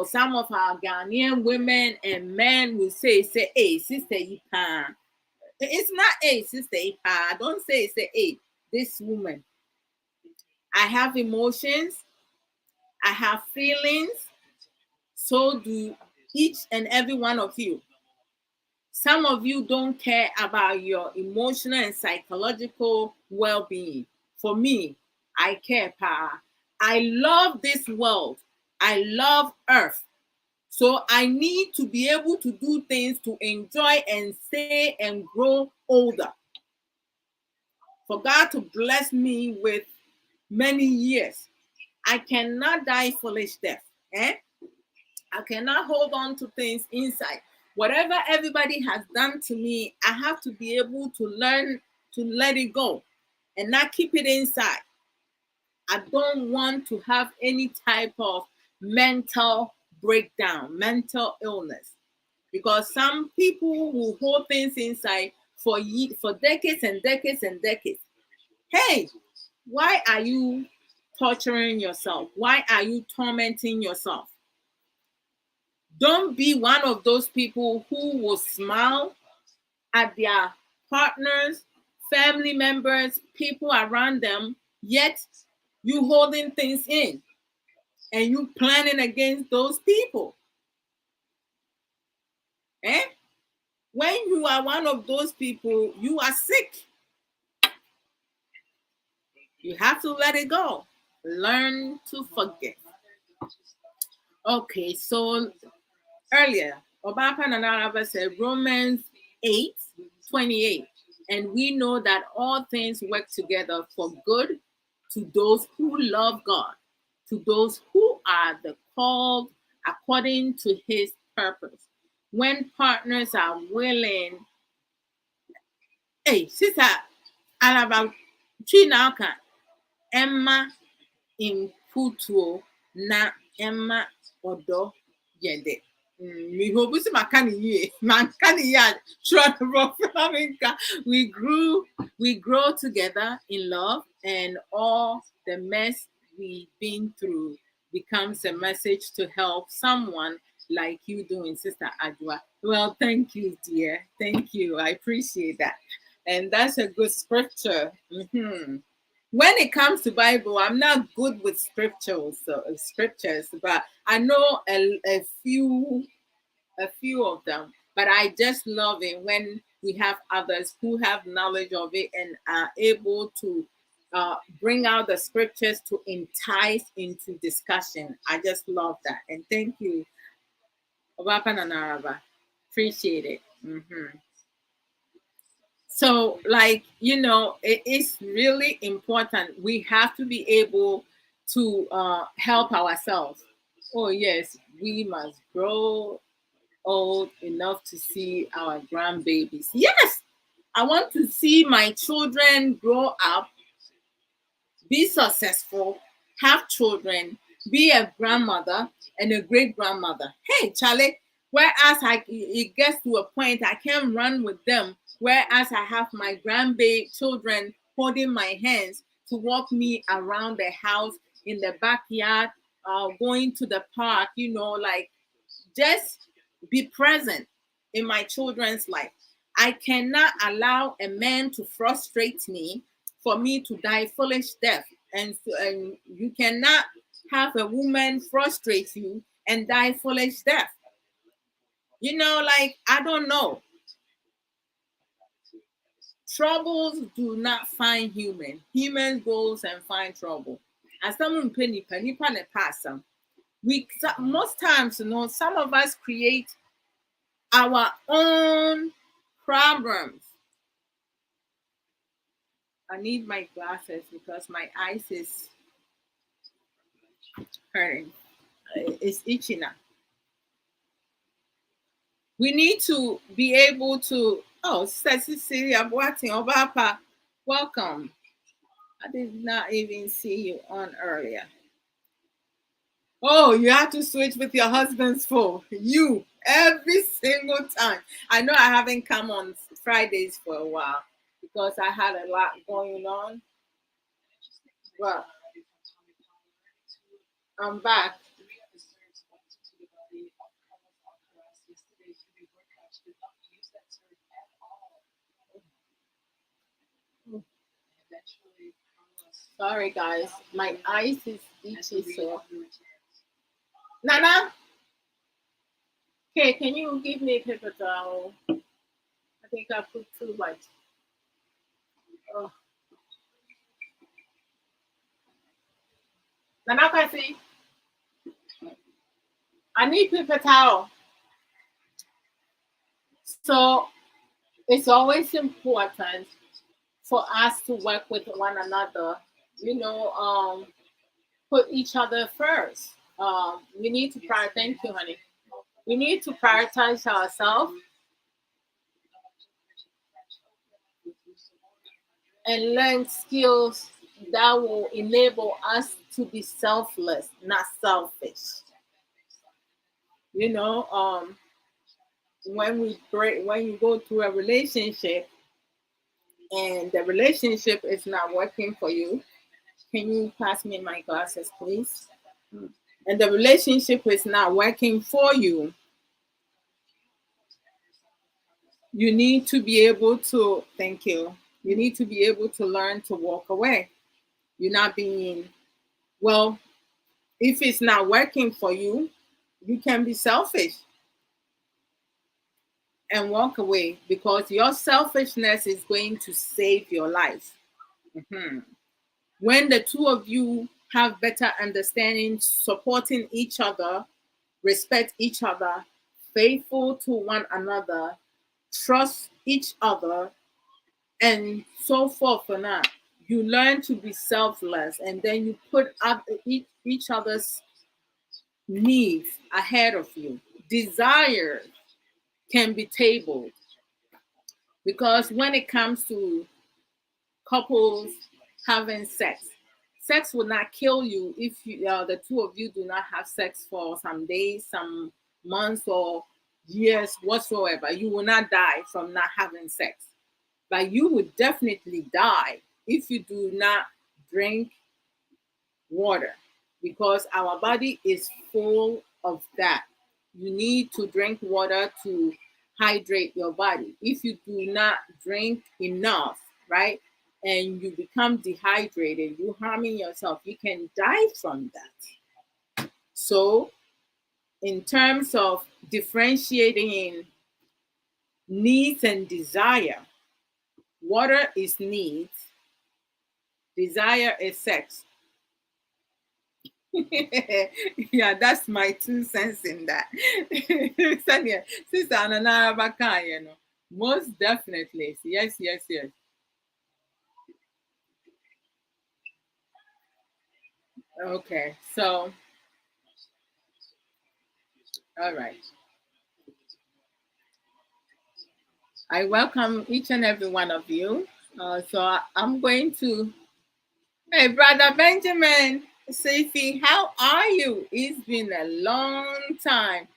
some of our Ghanaian women and men will say, hey, sister, it's not a sister, don't say, hey, this woman. I have emotions, I have feelings. So do each and every one of you. Some of you don't care about your emotional and psychological well-being. For me, I care, pa. I love this world. I love Earth. So I need to be able to do things to enjoy and stay and grow older. For God to bless me with many years. I cannot die foolish death. Eh? I cannot hold on to things inside. Whatever everybody has done to me, I have to be able to learn to let it go and not keep it inside. I don't want to have any type of mental breakdown, mental illness, because some people will hold things inside for decades and decades and decades. Hey, why are you torturing yourself? Why are you tormenting yourself? Don't be one of those people who will smile at their partners, family members, people around them, yet you holding things in and you planning against those people. Eh? When you are one of those people, you are sick. You have to let it go. Learn to forget. Okay, so earlier, Obapa Nanaraba said Romans 8:28, and we know that all things work together for good to those who love God, to those who are the called according to his purpose. When partners are willing, hey, sister, Alaba Chinaka, Emma imputuo na Emma Odo Yede. We hope we grow together in love, and all the mess we've been through becomes a message to help someone like you doing, Sister Adwa. Well, thank you, dear. Thank you. I appreciate that. And that's a good scripture. When it comes to Bible, I'm not good with scriptures, but I know a few of them. But I just love it when we have others who have knowledge of it and are able to bring out the scriptures to entice into discussion. I just love that, and thank you, Obapa Nanaraba. Appreciate it. So, like, it is really important. We have to be able to help ourselves. Oh, yes, we must grow old enough to see our grandbabies. Yes, I want to see my children grow up, be successful, have children, be a grandmother and a great grandmother. Hey, Charlie, it gets to a point I can't run with them, whereas I have my grandbaby children holding my hands to walk me around the house, in the backyard, going to the park, like, just be present in my children's life. I cannot allow a man to frustrate me for me to die foolish death. And you cannot have a woman frustrate you and die foolish death. Like, I don't know. Troubles do not find human. Humans goes and find trouble. As someone penny pass them. Most times, some of us create our own problems. I need my glasses because my eyes is hurting. It's itching now. We need to be able to. Oh, Cecilia Boating Obapa, welcome. I did not even see you on earlier. Oh, you have to switch with your husband's phone. You, every single time. I know I haven't come on Fridays for a while because I had a lot going on. Well, I'm back. Sorry, guys. My eyes is itchy, so. Nana? Okay, can you give me a paper towel? I think I put too much. Oh. Nanakasi, I need paper towel. So it's always important for us to work with one another. You know, put each other first. We need to prioritize. Thank you, honey. We need to prioritize ourselves and learn skills that will enable us to be selfless, not selfish. You know, when you go through a relationship and the relationship is not working for you, can you pass me my glasses, please? And the relationship is not working for you, you need to be able to, thank you, you need to be able to learn to walk away. You're not being, well, if it's not working for you, you can be selfish and walk away because your selfishness is going to save your life. Mhm. When the two of you have better understanding, supporting each other, respect each other, faithful to one another, trust each other, and so forth and that, you learn to be selfless and then you put up each other's needs ahead of you. Desire can be tabled because when it comes to couples having sex, sex will not kill you if the two of you do not have sex for some days, some months, or years whatsoever. You will not die from not having sex, but you would definitely die if you do not drink water because our body is full of that. You need to drink water to hydrate your body. If you do not drink enough, right, and you become dehydrated, you harming yourself, you can die from that. So, in terms of differentiating needs and desire, water is needs, desire is sex. Yeah, that's my 2 cents in that. Sanya, Sister Ananara Baka, most definitely. Yes, yes, yes. Okay, so, all right. I welcome each and every one of you. I'm going to, hey, Brother Benjamin, Safi, how are you? It's been a long time.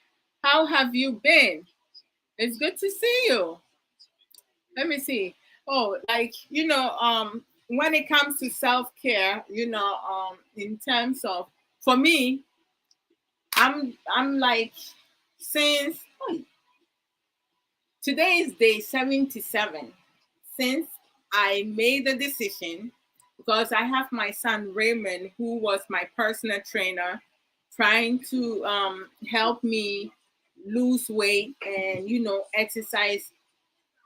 How have you been? It's good to see you. Let me see. Oh, like when it comes to self-care, in terms of, for me, I'm like, since today is day 77 since I made the decision, because I have my son Raymond, who was my personal trainer, trying to help me lose weight and exercise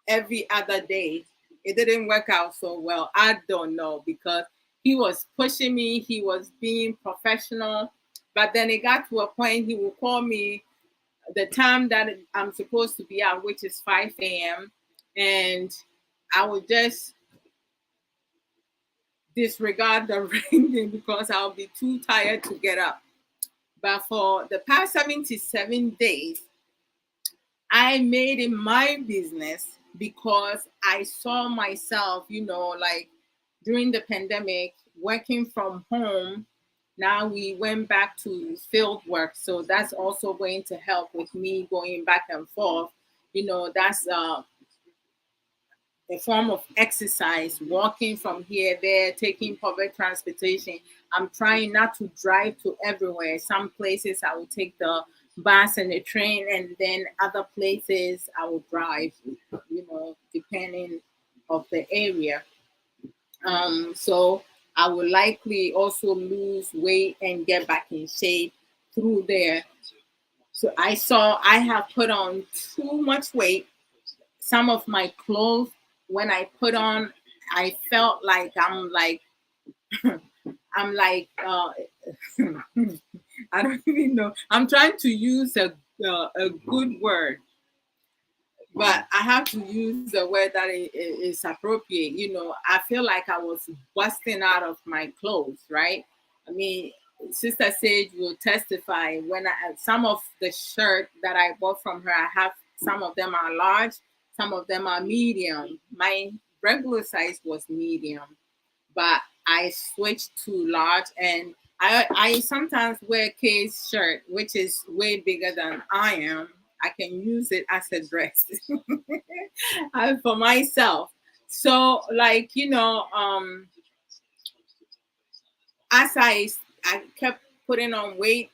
every other day. It didn't work out so well. I don't know, because he was pushing me, he was being professional, but then it got to a point he would call me the time that I'm supposed to be out, which is 5 a.m. And I would just disregard the ringing because I'll be too tired to get up. But for the past 77 days, I made it my business because I saw myself, like during the pandemic, working from home. Now we went back to field work. So that's also going to help with me going back and forth. That's a form of exercise, walking from here, there, taking public transportation. I'm trying not to drive to everywhere. Some places I will take the bus and the train, and then other places I will drive, depending of the area. So I will likely also lose weight and get back in shape through there. So I saw I have put on too much weight. Some of my clothes, when I put on, I felt like I'm like I don't even know. I'm trying to use a good word, but I have to use the word that is appropriate. You know, I feel like I was busting out of my clothes, right? I mean, Sister Sage will testify when some of the shirt that I bought from her, I have some of them are large, some of them are medium. My regular size was medium, but I switched to large, and I sometimes wear K's shirt, which is way bigger than I am. I can use it as a dress for myself. So, like, as I kept putting on weight,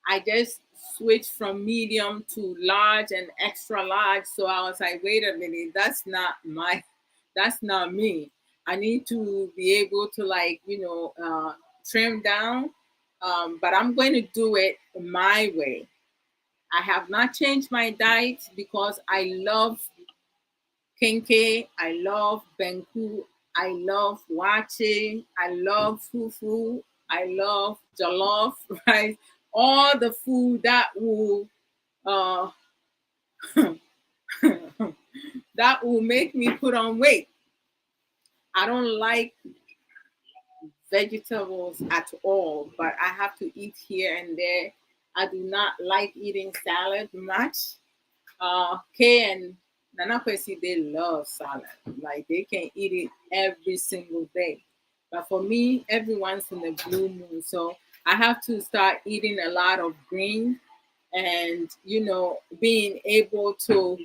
I just switched from medium to large and extra large. So I was like, wait a minute, that's not me. I need to be able to, like, trim down. But I'm going to do it my way. I have not changed my diet because I love kenke, I love benku, I love wache, I love fufu, I love jollof rice, all the food that will uh that will make me put on weight. I don't like vegetables at all, but I have to eat here and there. I do not like eating salad much. Kay and Nana Kwesi, they love salad. Like, they can eat it every single day. But for me, every once in a blue moon. So I have to start eating a lot of green, and being able to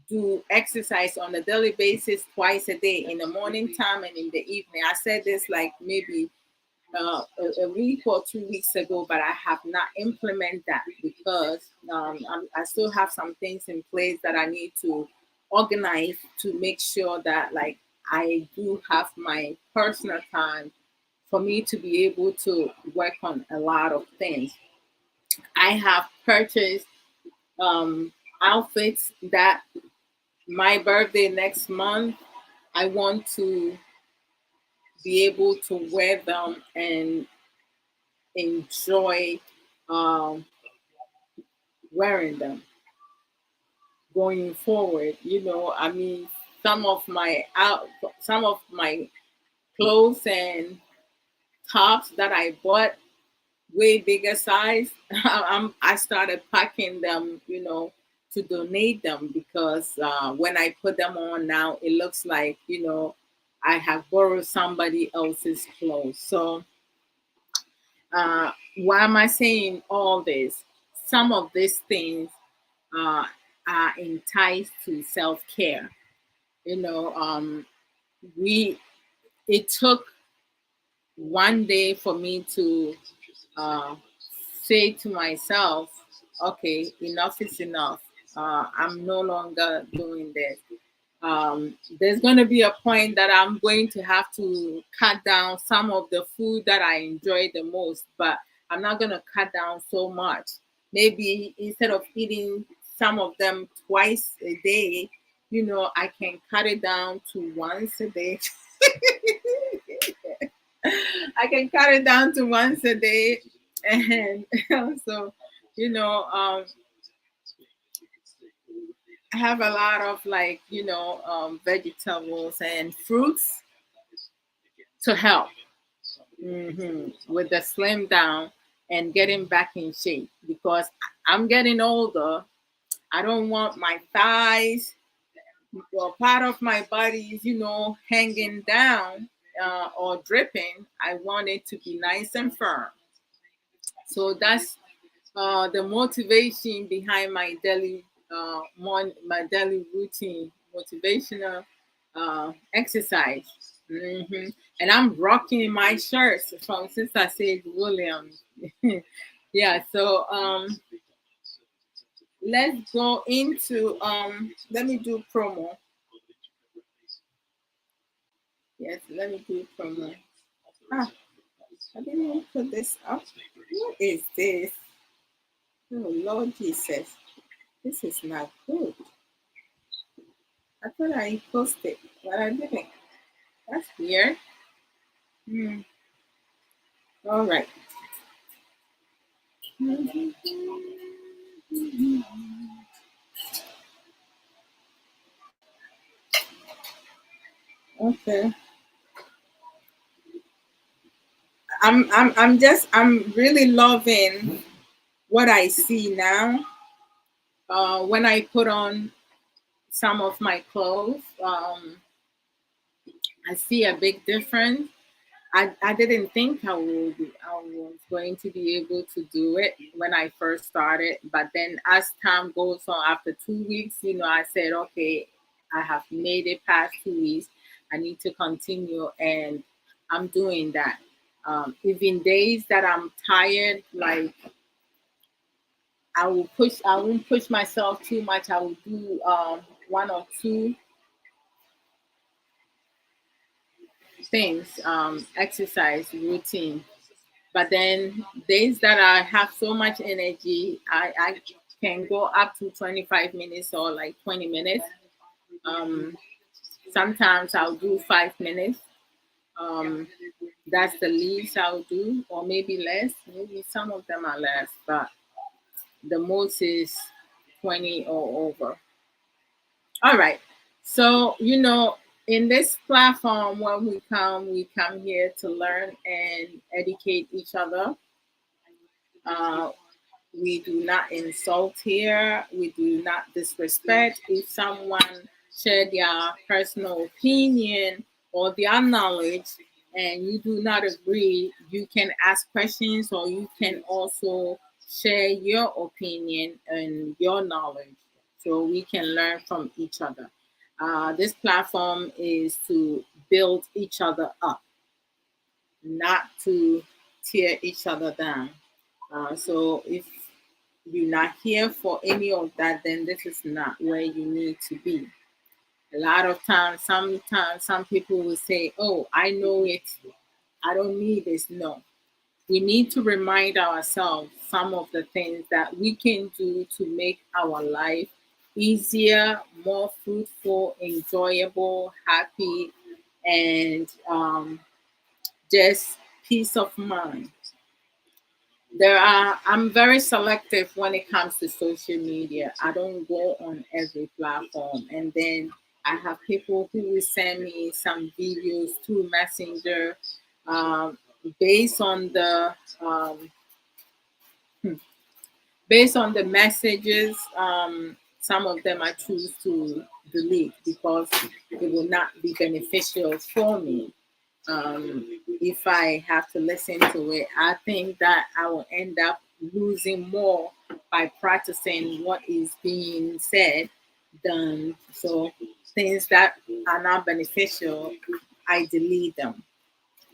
do exercise on a daily basis twice a day, in the morning time and in the evening. I said this like maybe a week or 2 weeks ago, but I have not implemented that because I still have some things in place that I need to organize to make sure that, like, I do have my personal time for me to be able to work on a lot of things. I have purchased outfits that my birthday next month, I want to be able to wear them and enjoy um, wearing them going forward. I mean, some of my clothes and tops that I bought way bigger size. I started packing them, to donate them because when I put them on now, it looks like I have borrowed somebody else's clothes. So why am I saying all this? Some of these things uh, are enticed to self care. You know, we it took one day for me to uh, say to myself, okay, enough is enough. I'm no longer doing this. There's going to be a point that I'm going to have to cut down some of the food that I enjoy the most, but I'm not going to cut down so much. Maybe instead of eating some of them twice a day, I can cut it down to once a day. I can cut it down to once a day, and also, you know, um, I have a lot of, like, vegetables and fruits to help with the slim down and getting back in shape because I'm getting older. I don't want my thighs or part of my body is, hanging down or dripping. I want it to be nice and firm. So that's the motivation behind my daily routine, motivational exercise. And I'm rocking my shirts from Sister Sage Williams. Yeah, so let's go into let me do promo. Yes, let me do promo. Ah, I didn't even put this up. What is this? Oh, Lord Jesus, this is not good. I thought I posted, but I didn't. That's weird. Hmm. All right. Okay. I'm really loving what I see now. When I put on some of my clothes, I see a big difference. I didn't think I was going to be able to do it when I first started. But then as time goes on, after 2 weeks, I said, okay, I have made it past 2 weeks. I need to continue. And I'm doing that. Even days that I'm tired, like I won't push myself too much. I will do one or two things, exercise routine. But then days that I have so much energy, I can go up to 25 minutes or like 20 minutes. Um, Sometimes I'll do 5 minutes. Um, that's the least I'll do, or maybe less. Maybe some of them are less, but the most is 20 or over. All right. So, in this platform, when we come here to learn and educate each other. Uh, We do not insult here. We do not disrespect. If someone share their personal opinion or their knowledge and you do not agree, you can ask questions or you can also share your opinion and your knowledge so we can learn from each other. This platform is to build each other up, not to tear each other down. So if you're not here for any of that, then this is not where you need to be. A lot of times, sometimes some people will say, "Oh, I know it. I don't need this." No, we need to remind ourselves some of the things that we can do to make our life easier, more fruitful, enjoyable, happy, and just peace of mind. I'm very selective when it comes to social media. I don't go on every platform. And then I have people who will send me some videos through Messenger, um, based on the um, based on the messages. Some of them I choose to delete because it will not be beneficial for me. If I have to listen to it, I think that I will end up losing more by practicing what is being said than so things that are not beneficial, I delete them.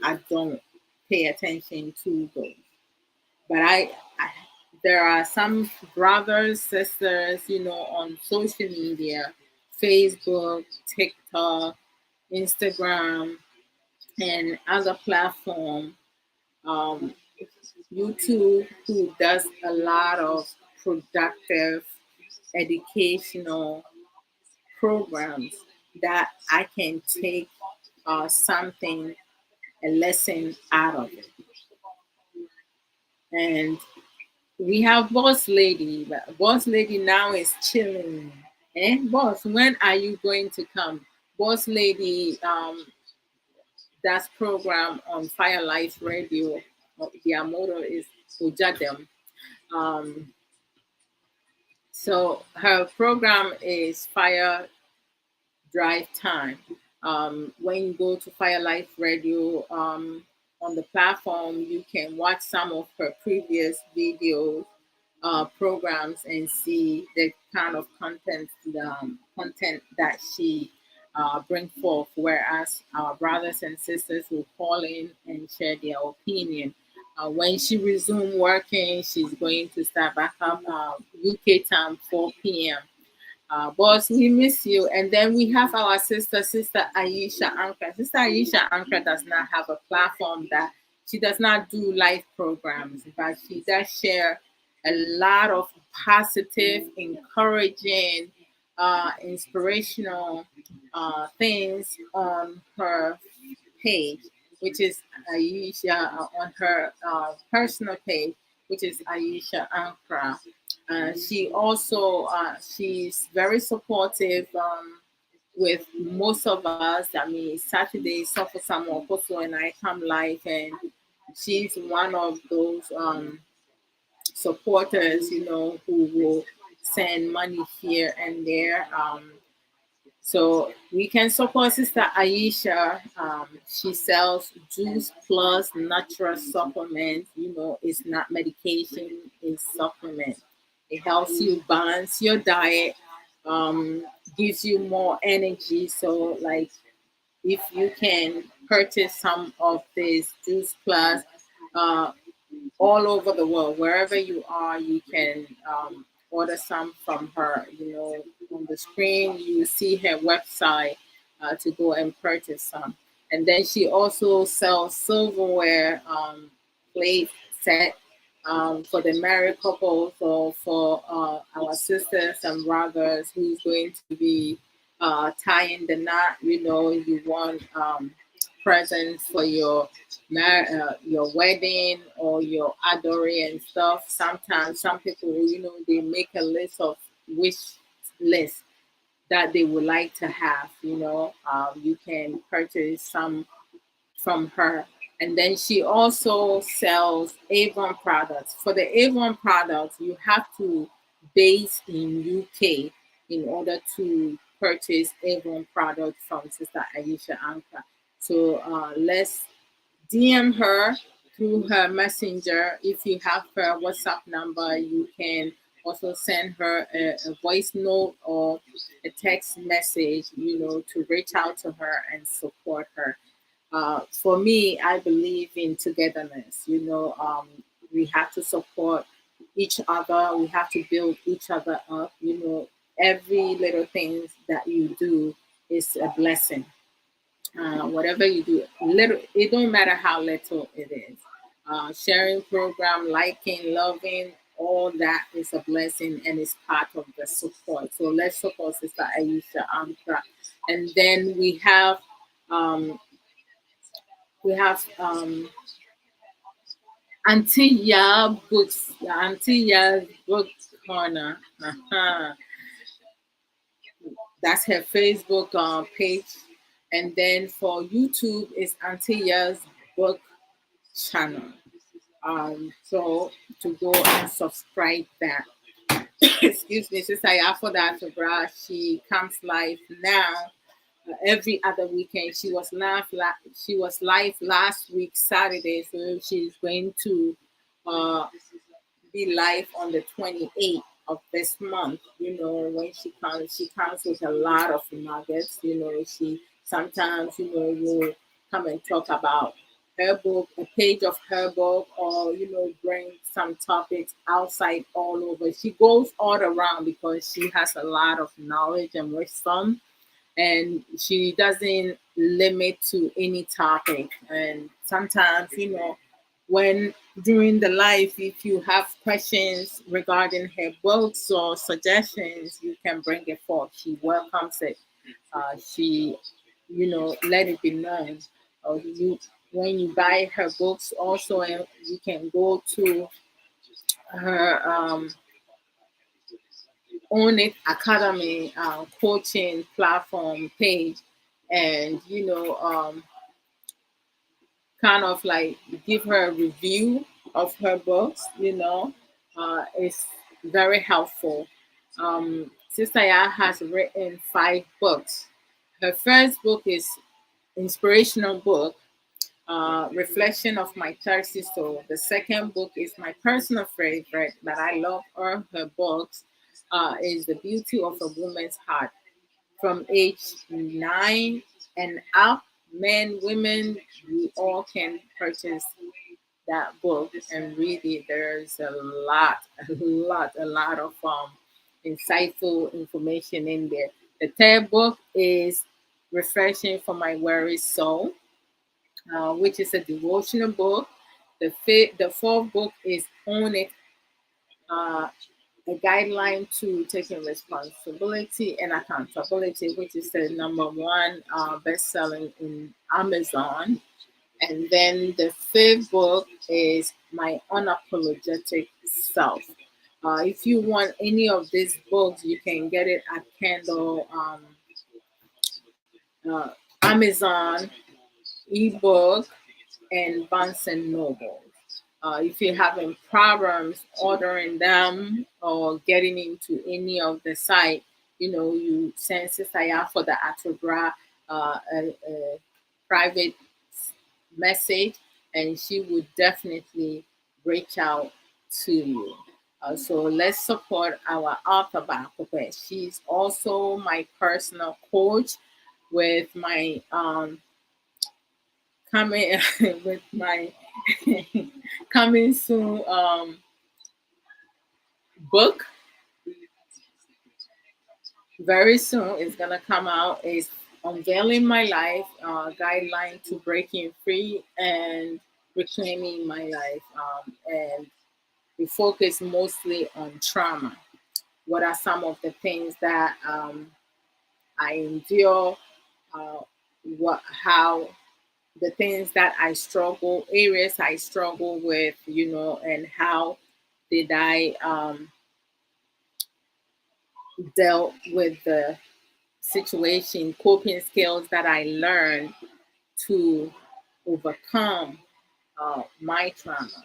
I don't pay attention to those. But I there are some brothers, sisters, on social media, Facebook, TikTok, Instagram, and other platform, um, YouTube, who does a lot of productive educational programs that I can take something, a lesson out of it. And we have Boss Lady. But Boss Lady now is chilling. Boss, when are you going to come? Boss Lady, that's program on Fire Life Radio. Their motto is Ujadem. Um, so her program is Fire Drive Time. When you go to Fire Life Radio, on the platform, you can watch some of her previous videos, programs, and see the kind of content that she bring forth. Whereas our brothers and sisters will call in and share their opinion. When she resume working, she's going to start back up UK time 4 p.m. Boss, we miss you. And then we have our Sister Aisha Ankra. Sister Aisha Ankra does not have a platform that she does not do live programs, but she does share. a lot of positive, encouraging, inspirational things on her page, which is Aisha, on her personal page, which is Aisha Ankara. She also she's very supportive with most of us. I mean, Saturday, Suffer Samuel Koso and I come live, and she's one of those supporters, who will send money here and there. So we can support Sister Aisha. She sells Juice Plus natural supplement. It's not medication, it's supplement. It helps you balance your diet, gives you more energy. So, like, if you can purchase some of this Juice Plus, uh, all over the world, wherever you are, you can order some from her. On the screen, you see her website to go and purchase some. And then she also sells silverware, plate set for the married couples, or for our sisters and brothers who's going to be tying the knot. You want presents for your wedding or your adore and stuff. Sometimes some people, they make a list of wish list that they would like to have. You can purchase some from her. And then she also sells Avon products. For the Avon products, you have to base in UK in order to purchase Avon products from Sister Aisha Anka. So let's DM her through her messenger. If you have her WhatsApp number, you can also send her a voice note or a text message, to reach out to her and support her. For me, I believe in togetherness. We have to support each other. We have to build each other up. Every little thing that you do is a blessing. Whatever you do, little, it don't matter how little it is. Sharing program, liking, loving, all that is a blessing and is part of the support. So let's support Sister Aisha Amtra. And then um, we have Antilla Books, Antilla Book Corner. That's her Facebook page. And then for YouTube is Antilla's Book channel. So to go and subscribe that. Excuse me, Sister Yafo Databra, she comes live now every other weekend. She was live last week Saturday, so she's going to uh, be live on the 28th of this month. When she comes with a lot of nuggets. She sometimes, will come and talk about her book, a page of her book, or, bring some topics outside all over. She goes all around because she has a lot of knowledge and wisdom, and she doesn't limit to any topic. And sometimes, when during the life, if you have questions regarding her books or suggestions, you can bring it forth. She welcomes it. She, let it be known. You When you buy her books, also, and you can go to her Own It Academy coaching platform page, and kind of like give her a review of her books. It's very helpful. Sister Ya has written 5 books. Her first book is inspirational book, Reflection of My Thirsty Soul. The second book is my personal favorite, but I love all her books, is The Beauty of a Woman's Heart. From age 9 and up, men, women, we all can purchase that book and read it. There's a lot of insightful information in there. The third book is Refreshing for My Weary Soul, which is a devotional book. The fourth book is Own It a guideline to taking responsibility and accountability, which is the number one best-selling in Amazon. And then the fifth book is My Unapologetic Self. If you want any of these books, you can get it at Kindle, uh, Amazon, ebook, and Barnes and Noble. If you're having problems ordering them or getting into any of the site, you send Sister for the Atobra a private message, and she would definitely reach out to you. So let's support our author Bakope. She's also my personal coach with my coming with my coming soon book. Very soon it's gonna come out. It's unveiling my life, guideline to breaking free and reclaiming my life. And we focus mostly on trauma. What are some of the things that I endure? How the things that I struggle, areas I struggle with, and how did I dealt with the situation, coping skills that I learned to overcome my trauma,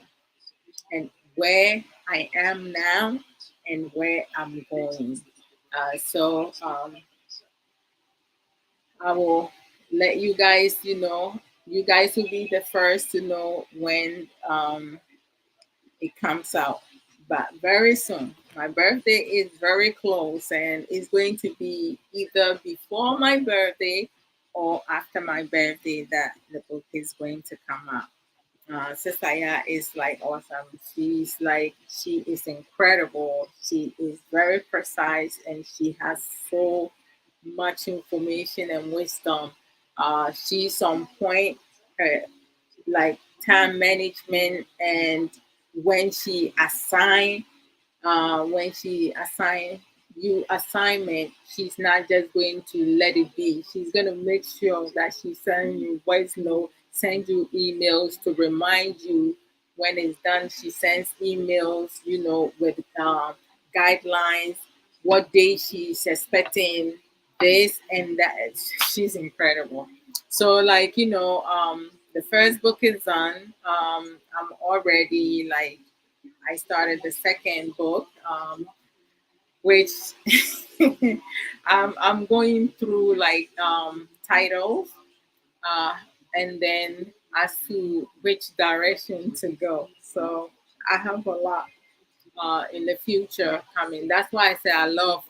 and where I am now and where I'm going. So I will let you guys, you guys will be the first to know when it comes out. But very soon. My birthday is very close, and it's going to be either before my birthday or after my birthday that the book is going to come out. Sister Ya is like awesome. She is incredible. She is very precise, and she has so much information and wisdom. She's on point. Her like time management, and when she assign when she assign you assignment, she's not just going to let it be. She's going to make sure that she sends you voice note, send you emails to remind you when it's done. She sends emails, with guidelines, what day she's expecting this and that. She's incredible. So, the first book is done. I'm already I started the second book, which I'm going through titles, uh, and then as to which direction to go. So I have a lot in the future coming. That's why I say I love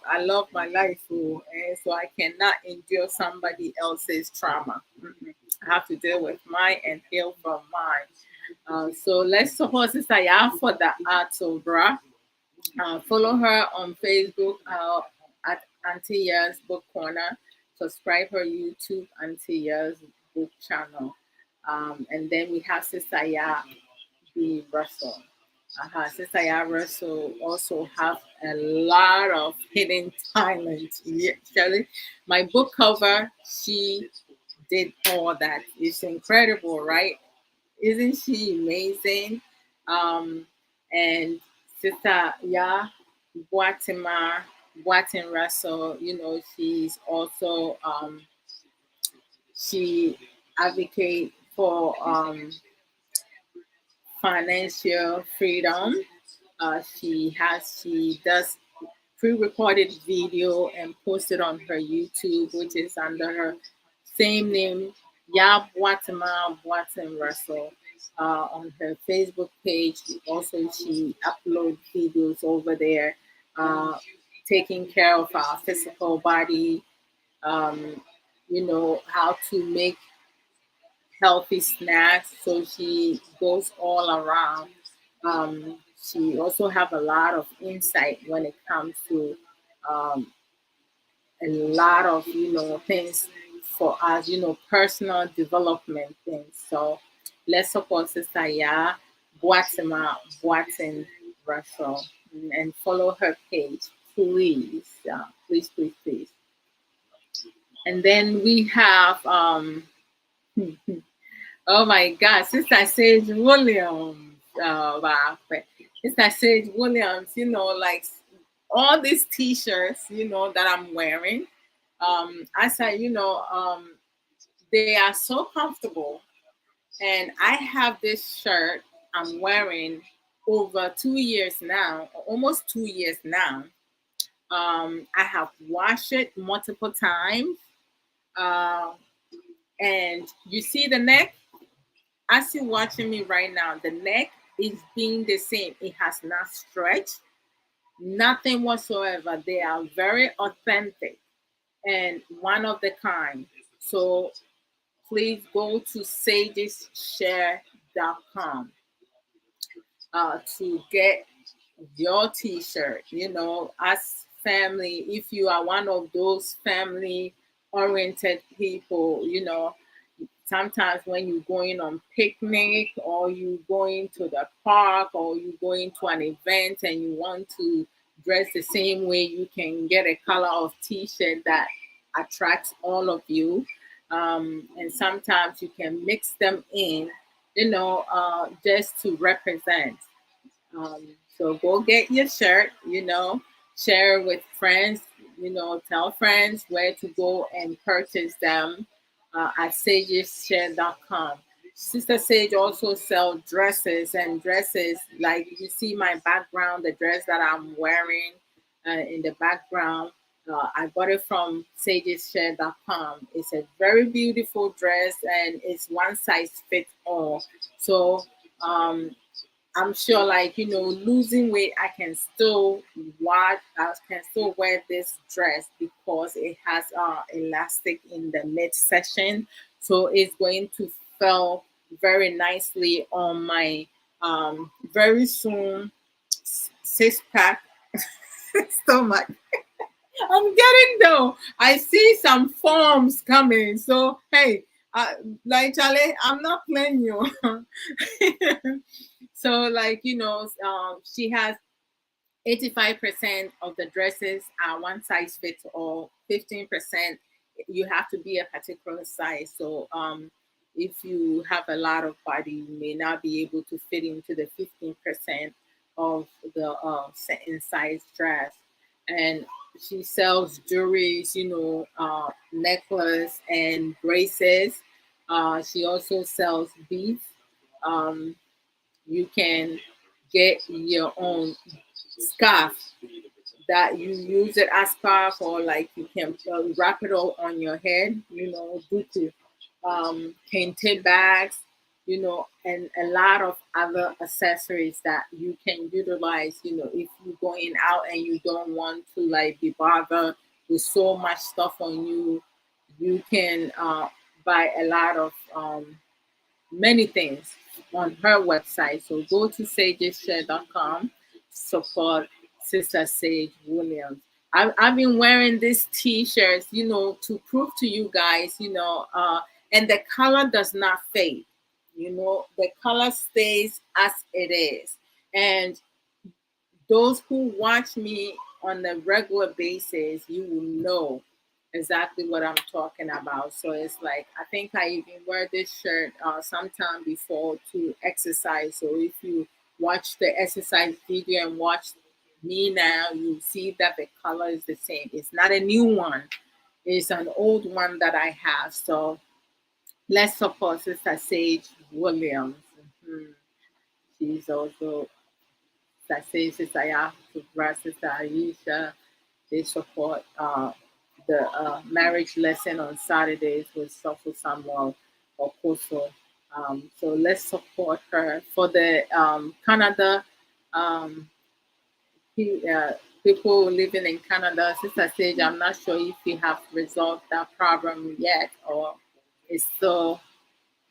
my life, and so I cannot endure somebody else's trauma. I have to deal with mine and heal from mine. So let's support Sister Ya for the art of bra. Follow her on Facebook at Auntie Ya's Book Corner. Subscribe her YouTube Auntie Ya's Book channel. And then we have Sister Ya B. Russell. Sister Ya Russell also have a lot of hidden talent. Yeah, Shelley. My book cover, she did all that. It's incredible, right? Isn't she amazing? And Sister Ya Guatemala, Guatin Russell, she's also she advocate for financial freedom. She does pre-recorded video and posted on her YouTube, which is under her same name, Ya Guatemala Boatin Russell. On her Facebook page, also she uploads videos over there, taking care of our physical body, how to make healthy snacks. So she goes all around. She also have a lot of insight when it comes to um, a lot of things for us, personal development things. So let's support Sister Ya Boatima Boatin Russell. and follow her page, please. Please, please, please. And then we have oh my God, Sister Sage Williams. Wow. Sister Sage Williams, like all these t-shirts, that I'm wearing. I said, they are so comfortable. And I have this shirt I'm wearing over 2 years now, almost 2 years now. I have washed it multiple times. And you see the neck? As you're watching me right now, the neck is being the same. It has not stretched, nothing whatsoever. They are very authentic and one of the kind. So please go to sageshare.com to get your t-shirt. As family, if you are one of those family oriented people, sometimes when you're going on picnic or you going to the park or you going to an event and you want to dress the same way, you can get a color of t-shirt that attracts all of you. And sometimes you can mix them in, just to represent. So go get your shirt, share with friends, tell friends where to go and purchase them at sageshare.com. Sister Sage also sells dresses, and dresses like you see my background, the dress that I'm wearing in the background. I got it from sageshare.com. It's a very beautiful dress and it's one size fits all. So I'm sure, like, losing weight, I can still wear this dress because it has elastic in the midsection. So it's going to feel very nicely on my very soon six-pack stomach. I'm getting though. I see some forms coming. So, hey, like Charlie, I'm not playing you. So, like, she has 85% of the dresses are one size fits all. 15% you have to be a particular size. So, if you have a lot of body, you may not be able to fit into the 15% of the certain size dress. And she sells jewelries, necklace and bracelets. She also sells beads. Um, you can get your own scarf that you use it as scarf, or like you can wrap it all on your head, due to kente bags, and a lot of other accessories that you can utilize, if you're going out and you don't want to like be bothered with so much stuff on you. You can buy a lot of many things on her website. So go to sageshare.com, support Sister Sage Williams. I've been wearing these t-shirts, to prove to you guys, and the color does not fade. The color stays as it is. And those who watch me on a regular basis, you will know exactly what I'm talking about. So it's like, I think I even wear this shirt sometime before to exercise. So if you watch the exercise video and watch me now, you see that the color is the same. It's not a new one. It's an old one that I have. So let's support Sister Sage Williams. Mhm. She's also Sister Yah, Sister Aisha. They support the marriage lesson on Saturdays with Sopho Samuel Okoso. So let's support her. For the Canada people living in Canada, Sister Sage, I'm not sure if you have resolved that problem yet or it's still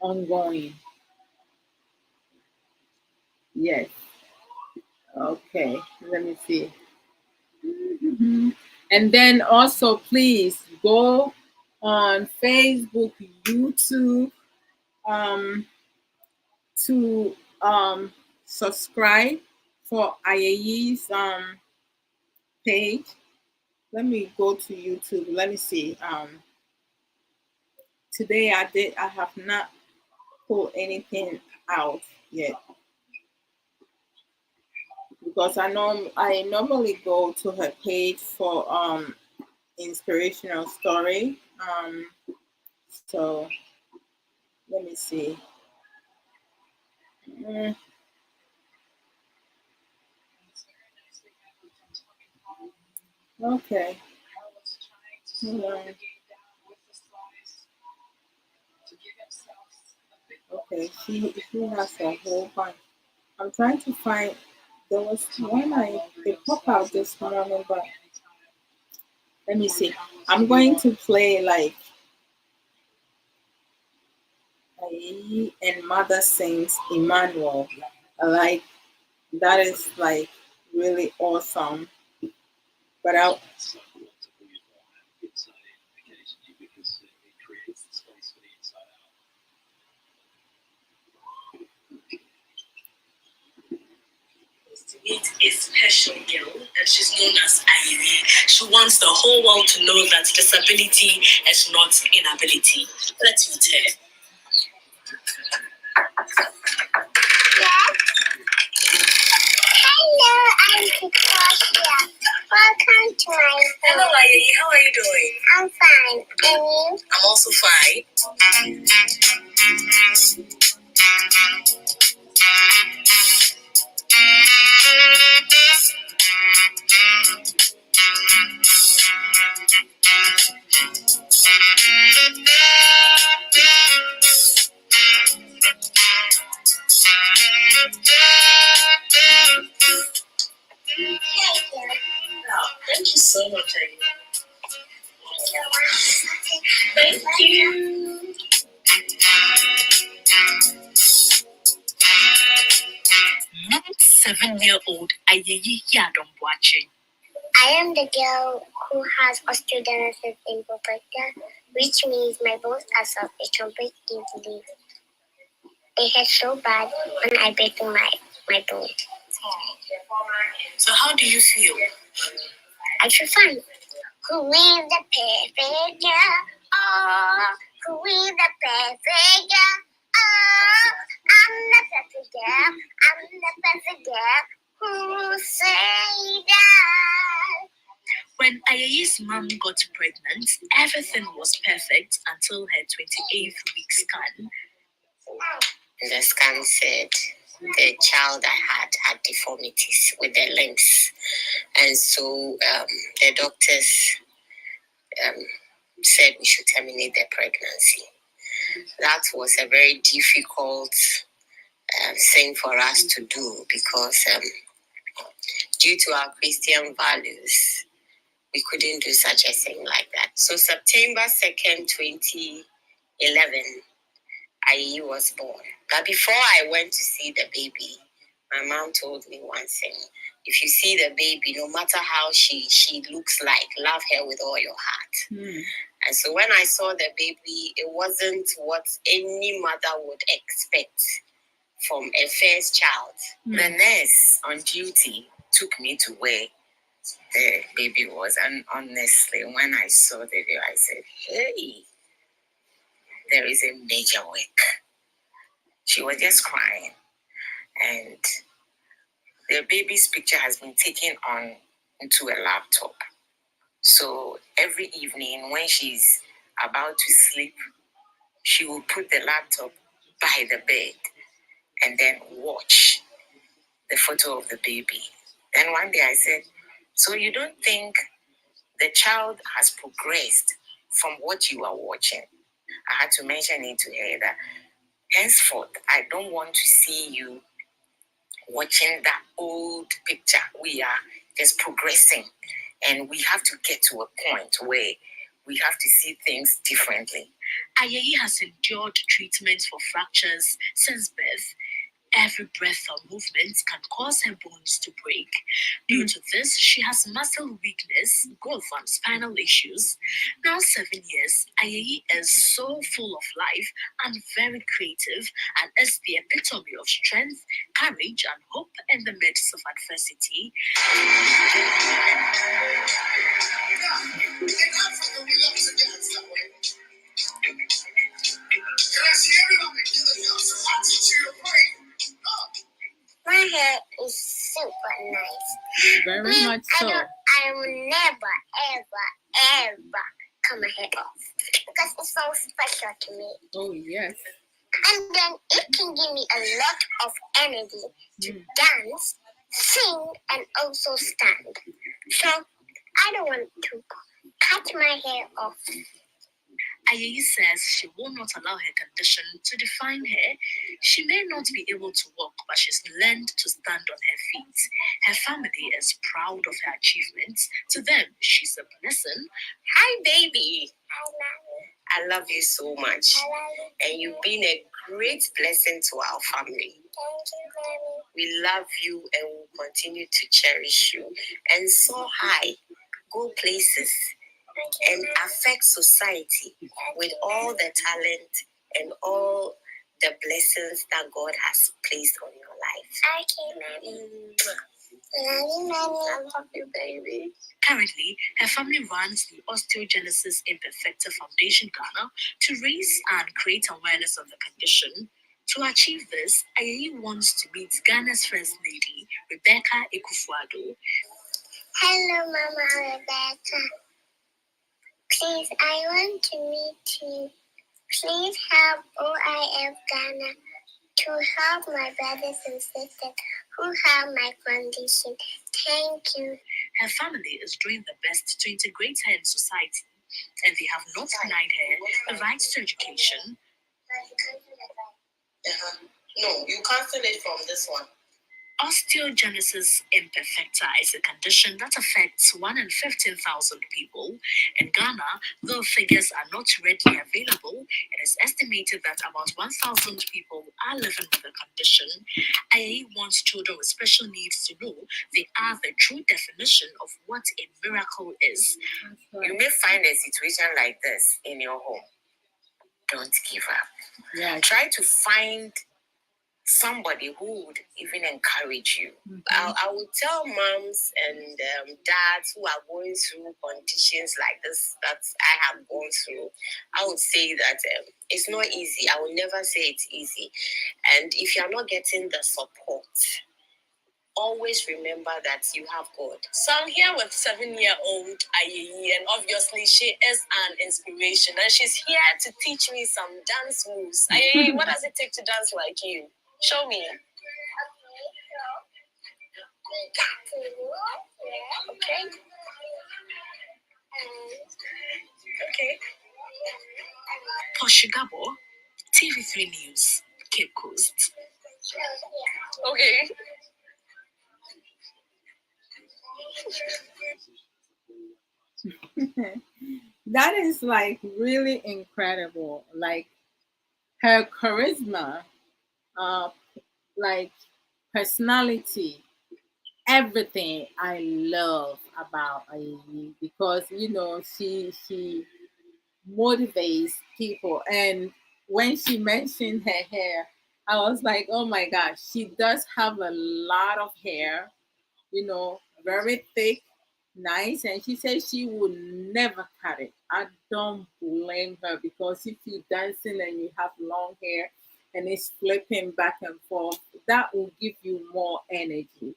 ongoing. Yes. Okay. Let me see. And then also, please go on Facebook, YouTube, to subscribe for Ayayi's page. Let me go to YouTube. Let me see. Today I have not pulled anything out yet because I normally go to her page for inspirational story. So let me see. Okay. Hold on. Okay, she has a whole bunch. I'm trying to find. There was one it popped out this morning, but let me see. I'm going to play like Ayi and Mother sings Emmanuel. Like that is like really awesome. But I to meet a special girl, and she's known as Irene. She wants the whole world to know that disability is not inability. Let's meet her. Yes. Hello, I'm Victoria. Welcome to my home. Hello, Irene. How are you doing? I'm fine. And you? I'm also fine. Thank you so much, Irene. Thank you. Meet 7-year-old Ayeyi Yadomboache. I am the girl who has osteogenesis imperfecta, which means my bones are soft. It can break easily. It hurts so bad when I break my bone. So how do you feel? I feel fine. Who is the perfect girl? Oh, who is the perfect girl? Oh, I'm the perfect girl. I'm the perfect girl. Who say that? When Ayayi's mom got pregnant, everything was perfect until her 28th week scan. The scan said the child I had deformities with their limbs. And so the doctors said we should terminate the pregnancy. That was a very difficult thing for us to do because due to our Christian values, we couldn't do such a thing like that. So September 2nd, 2011, Ayi was born. But before I went to see the baby, my mom told me one thing. If you see the baby, no matter how she looks like, love her with all your heart. And so when I saw the baby, it wasn't what any mother would expect from a first child. The nurse on duty took me to where the baby was. And honestly, when I saw the baby, I said, hey, there is a major work. She was just crying. And the baby's picture has been taken into a laptop. So every evening when she's about to sleep, she will put the laptop by the bed and then watch the photo of the baby. Then one day I said, so you don't think the child has progressed from what you are watching? I had to mention it to her that henceforth, I don't want to see you watching that old picture. We are just progressing, and we have to get to a point where we have to see things differently. Ayeyi has endured treatment for fractures since birth, Every breath or movement can cause her bones to break. Due to this, she has muscle weakness, growth, and spinal issues. Now 7 years, Ayeyi is so full of life and very creative and is the epitome of strength, courage, and hope in the midst of adversity. My hair is super nice. Very much so. I will never, ever cut my hair off because it's so special to me. Oh, yes. And then it can give me a lot of energy to dance, sing, and also stand. So I don't want to cut my hair off. Ayeyi says she will not allow her condition to define her. She may not be able to walk, but she's learned to stand on her feet. Her family is proud of her achievements. To them, she's a blessing. Hi, baby. I love you. I love you so much. I love you. And you've been a great blessing to our family. Thank you, Mommy. We love you and will continue to cherish you. And so high, go places and affect society with all the talent and all the blessings that God has placed on your life. Okay, Mommy. Love you, Mommy. I love you, baby. Currently, her family runs the Osteogenesis Imperfecta Foundation Ghana to raise and create awareness of the condition. To achieve this, Ayeyi wants to meet Ghana's First Lady, Rebecca Ekufuado. Hello, Mama Rebecca. Please, I want to meet you. Please help OIF Ghana to help my brothers and sisters who have my condition. Thank you. Her family is doing their best to integrate her in society, and they have not denied her the right to education. No, you cancel it from this one. Osteogenesis imperfecta is a condition that affects 1 in 15,000 people. In Ghana, though figures are not readily available, it is estimated that about 1,000 people are living with the condition. Ayeyi wants children with special needs to know they are the true definition of what a miracle is. You may find a situation like this in your home. Don't give up. Yeah. Try to find somebody who would even encourage you. I would tell moms and dads who are going through conditions like this that I have gone through, I would say that it's not easy. I will never say it's easy. And if you're not getting the support, always remember that you have God. So I'm here with 7-year-old Ayeyi, and obviously she is an inspiration, and she's here to teach me some dance moves. Ayeyi, what does it take to dance like you? Show me. Okay. Okay. Poshigabo, TV3 News, Cape Coast. Okay. That is like really incredible. Like her charisma, like personality, everything I love about Ayeyi because she motivates people. And when she mentioned her hair, I was like, oh my gosh, she does have a lot of hair, very thick, nice. And she said she would never cut it. I don't blame her because if you're dancing and you have long hair and it's flipping back and forth, that will give you more energy.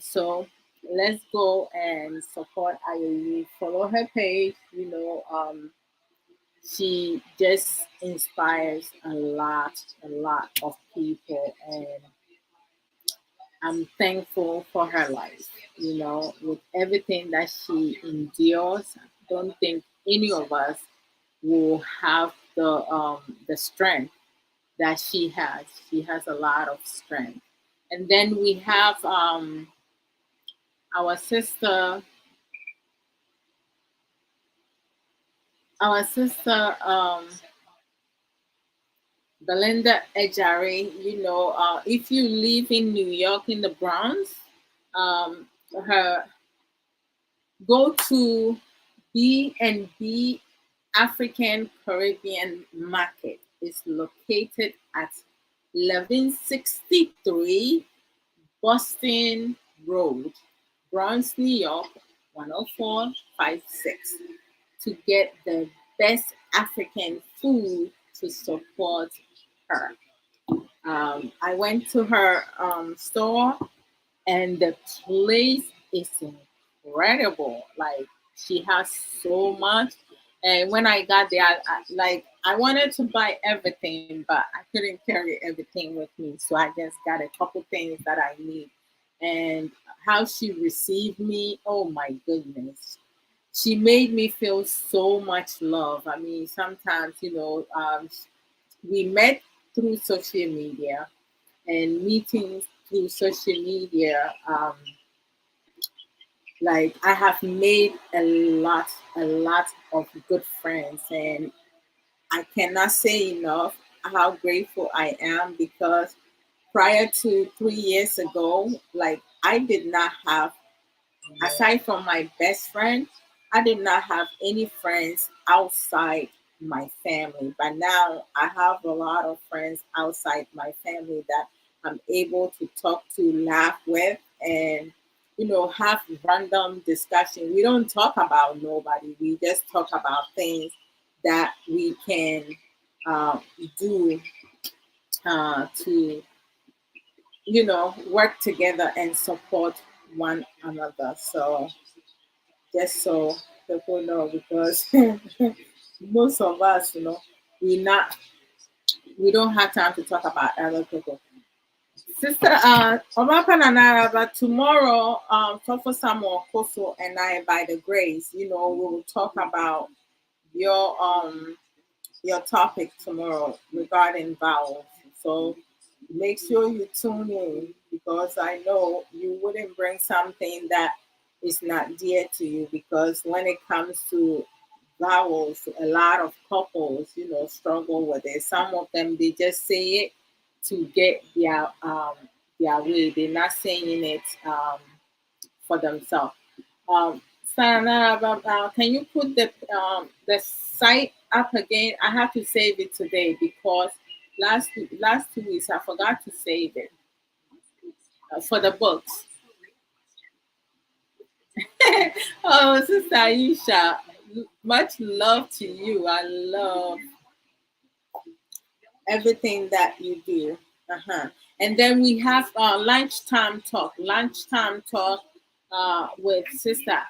So let's go and support Ayeyi. Follow her page. She just inspires a lot of people, and I'm thankful for her life. With everything that she endures, I don't think any of us will have the strength that she has. She has a lot of strength. And then we have our sister, our sister Belinda Ejari, if you live in New York in the Bronx, her go to B&B African Caribbean Market is located at 1163 Boston Road, Bronx, New York, 10456, to get the best African food to support her. I went to her store, and the place is incredible. Like, she has so much. And when I got there, I wanted to buy everything, but I couldn't carry everything with me. So I just got a couple things that I need. And how she received me, oh my goodness. She made me feel so much love. I mean, sometimes, we met through social media, and meetings through social media. Like, I have made a lot of good friends, and I cannot say enough how grateful I am, because prior to 3 years ago, like, I did not have, aside from my best friend, I did not have any friends outside my family. But now I have a lot of friends outside my family that I'm able to talk to, laugh with, and have random discussion. We don't talk about nobody. We just talk about things that we can uh, do to work together and support one another. So just so people know, because most of us, we not we don't have time to talk about other people. Sister Omapa Nanara, but tomorrow, Tofo Samuel Koso and I, by the grace, we will talk about your your topic tomorrow regarding vowels. So make sure you tune in, because I know you wouldn't bring something that is not dear to you, because when it comes to vowels, a lot of couples, struggle with it. Some of them, they just say it to get their way. They're not saying it for themselves. Sana, can you put the site up again? I have to save it today, because last 2 weeks I forgot to save it for the books. Oh, Sister Aisha, much love to you. I love everything that you do. Uh-huh. And then we have lunchtime talk. Lunchtime talk with Sister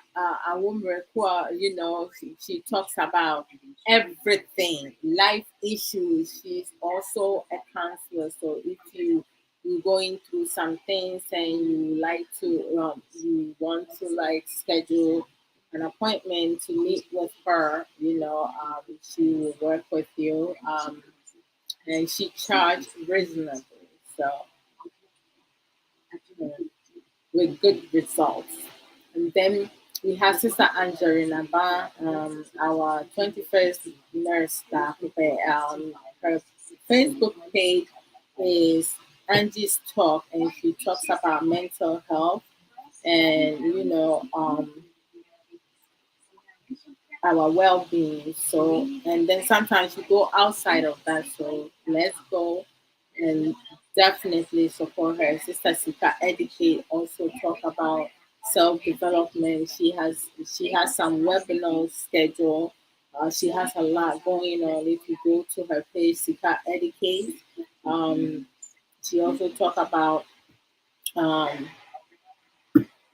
Awumrekwa. She talks about everything, life issues. She's also a counselor. So if you're going through some things and you want to like schedule an appointment to meet with her, she will work with you. And she charged reasonably, so uh, with good results. And then we have Sister Angelina Ba, our 21st nurse staff. Her Facebook page is Angie's Talk, and she talks about mental health and our well-being. So, and then sometimes you go outside of that. So let's go and definitely support her. Sister Sika Educate also talk about self-development. She has some webinars scheduled. She has a lot going on. If you go to her page, Sika Educate, um, she also talk about um,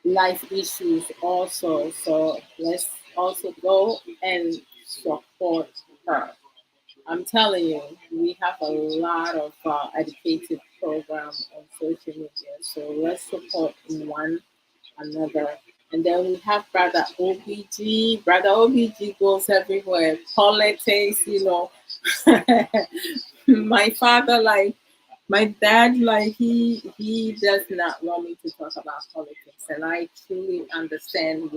life issues also. So let's also go and support her. I'm telling you, we have a lot of educative programs on social media. So let's support one another. And then we have Brother OBG. Brother OBG goes everywhere. Politics, my father, like my dad, like he does not want me to talk about politics, and I truly understand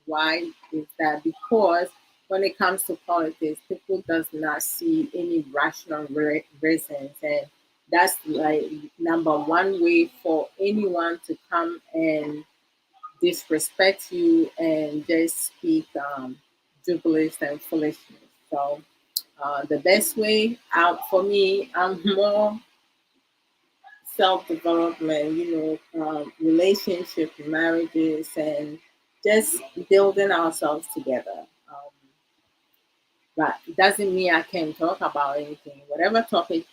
why is that, because when it comes to politics, people does not see any rational reasons, and that's like number one way for anyone to come and disrespect you and just speak gibberish and foolishness. So the best way out for me, I'm more self development, relationship, marriages, and just building ourselves together. But it doesn't mean I can talk about anything. Whatever topic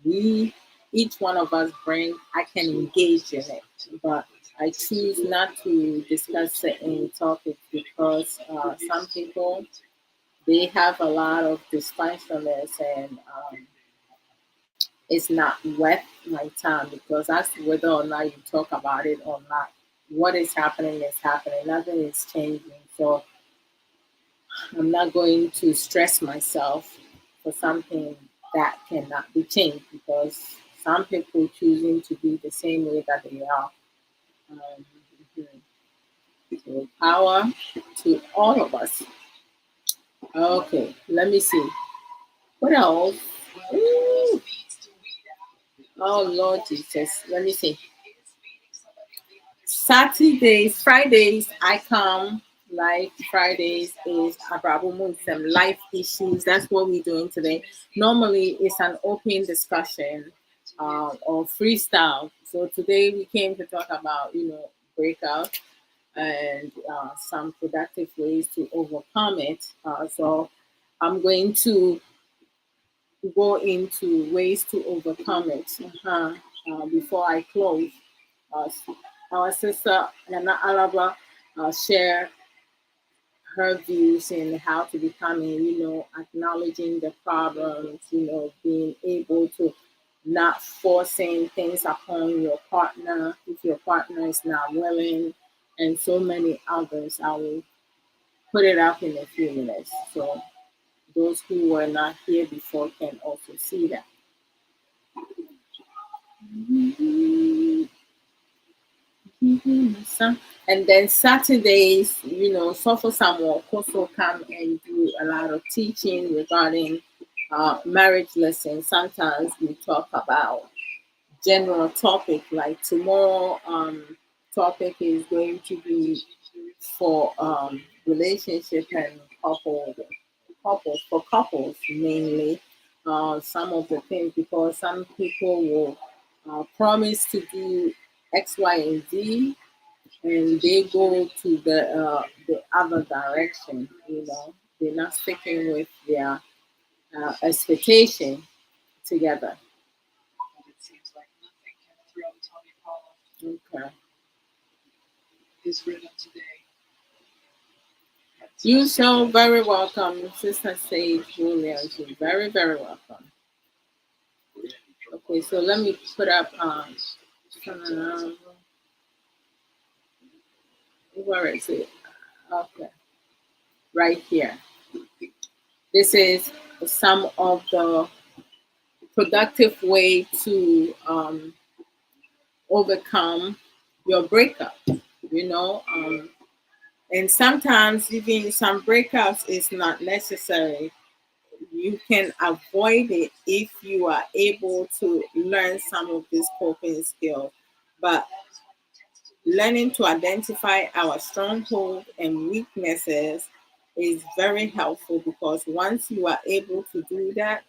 we, each one of us bring, I can engage in it. But I choose not to discuss certain topics because some people, they have a lot of dysfunctionness, and it's not worth my time, because as to whether or not you talk about it or not, what is happening is happening. Nothing is changing. So I'm not going to stress myself for something that cannot be changed, because some people choosing to be the same way that they are. Um, mhm. So power to all of us. Okay, let me see. What else? Ooh. Oh Lord Jesus. Let me see. Saturdays, Fridays, I come. Like Fridays is Abrabo Mu Nsem, life issues. That's what we're doing today. Normally, it's an open discussion or freestyle. So today we came to talk about, breakup and some productive ways to overcome it. So I'm going to go into ways to overcome it before I close. Uh, our sister Nana Alaba share her views in how to becoming, acknowledging the problems, being able to not forcing things upon your partner if your partner is not willing, and so many others. I will put it up in a few minutes. So those who were not here before can also see that. And then Saturdays, Suffer Samuel also come and do a lot of teaching regarding marriage lessons. Sometimes we talk about general topic, like tomorrow topic is going to be for relationship and couples mainly. Some of the things, because some people will promise to do X, Y, and Z, and they go to the other direction. They're not sticking with their expectation together. Okay. You so very welcome, Sister Sage Williams. You're very, very welcome. Okay, so let me put up uh, where is it? Okay, right here. This is some of the productive way to overcome your breakup. You know, and sometimes even some breakups is not necessary. You can avoid it if you are able to learn some of these coping skills. But learning to identify our stronghold and weaknesses is very helpful, because once you are able to do that,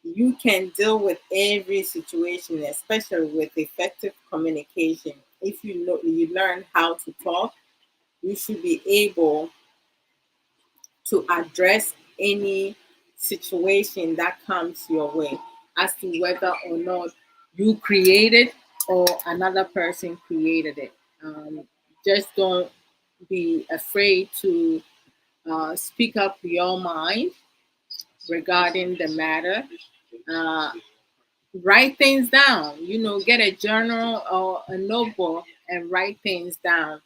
you can deal with every situation, especially with effective communication. If you learn how to talk, you should be able to address any situation that comes your way, as to whether or not you created or another person created it. Just don't be afraid to speak up your mind regarding the matter. Uh, Write things down. Get a journal or a notebook and write things down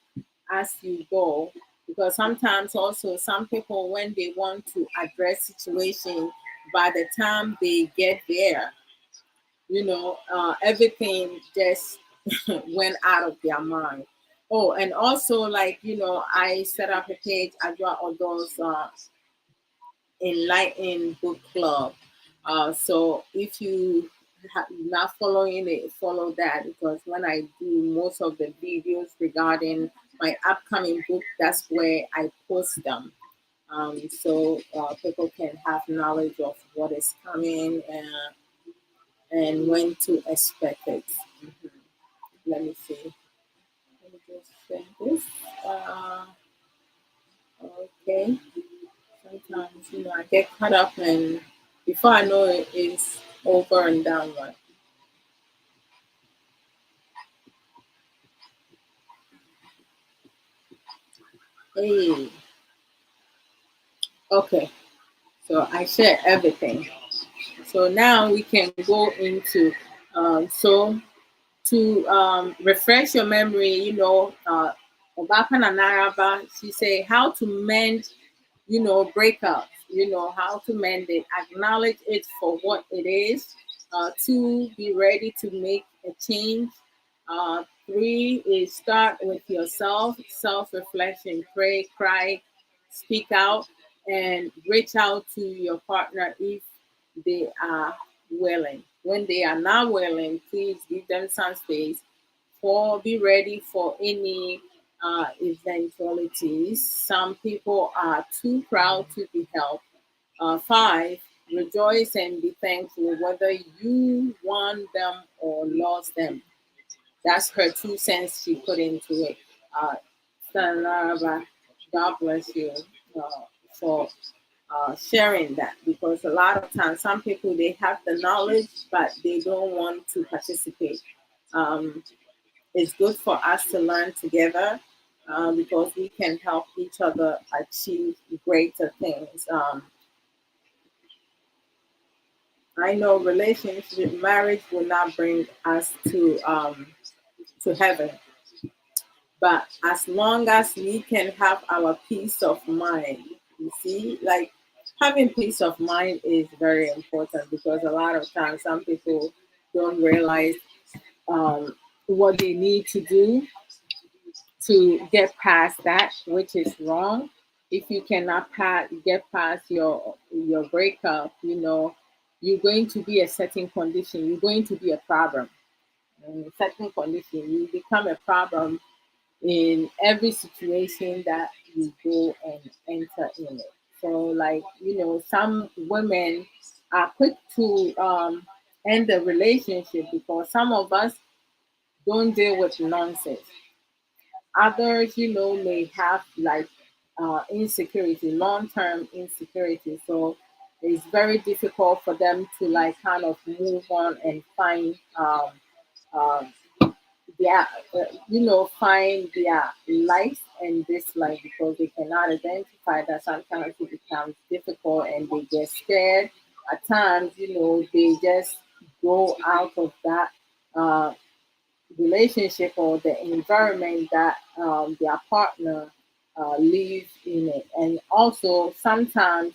as you go, because sometimes also some people, when they want to address situation, by the time they get there, everything just went out of their mind. Oh, and also, like, I set up a page, Adwa Odo's Enlighten Book Club. So if you not following it, follow that, because when I do most of the videos regarding my upcoming book, that's where I post them. So people can have knowledge of what is coming, and when to expect it. Mhm. Let me see. Let me just check this. Uh, okay. Sometimes, I get caught up, and before I know it, it's over and done with. Hey, okay. So I share everything. So now we can go into, so to refresh your memory, Obapa Nanaraba, she say how to mend, breakups, how to mend it, acknowledge it for what it is, two, be ready to make a change, three is start with yourself, self-reflection, pray, cry, speak out, and reach out to your partner if they are willing. When they are not willing, please give them some space. Four, be ready for any eventualities. Some people are too proud to be helped. Five, rejoice and be thankful whether you won them or lost them. That's her 2 cents she put into it. Uh, Stanara, God bless you for sharing that, because a lot of times some people, they have the knowledge but they don't want to participate. Um, it's good for us to learn together, because we can help each other achieve greater things. I know relationship, marriage will not bring us to heaven, but as long as we can have our peace of mind, you see, like, having peace of mind is very important, because a lot of times some people don't realize what they need to do to get past that, which is wrong. If you cannot get past your breakup, you're going to be a certain condition. You're going to be a problem. In a certain condition, you become a problem in every situation that you go and enter in it. So, like, some women are quick to end the relationship because some of us don't deal with nonsense. Others, may have, like, insecurity, long-term insecurity. So it's very difficult for them to, like, kind of move on and find um, their, find their likes and dislikes, because they cannot identify that. Sometimes it becomes difficult and they get scared. At times, they just go out of that uh, relationship or the environment that their partner lives in it. And also sometimes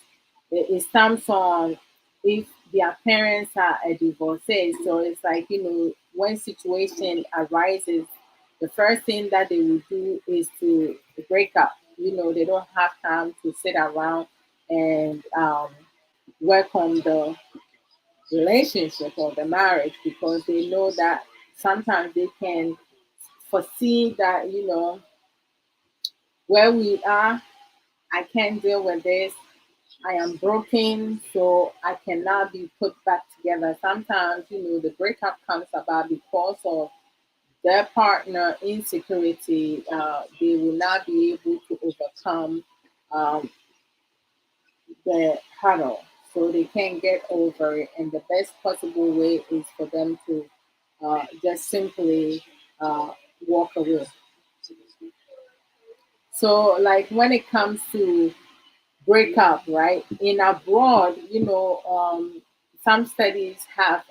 it stems on if their parents are a divorcee. So it's like, when situation arises, the first thing that they will do is to break up. They don't have time to sit around and work on the relationship or the marriage, because they know that sometimes they can foresee that, where we are, I can't deal with this. I am broken, so I cannot be put back together. Sometimes, the breakup comes about because of their partner insecurity. They will not be able to overcome um, the hurdle, so they can't get over it. And the best possible way is for them to just simply uh, walk away. So, like, when it comes to breakup, right? In abroad, some studies have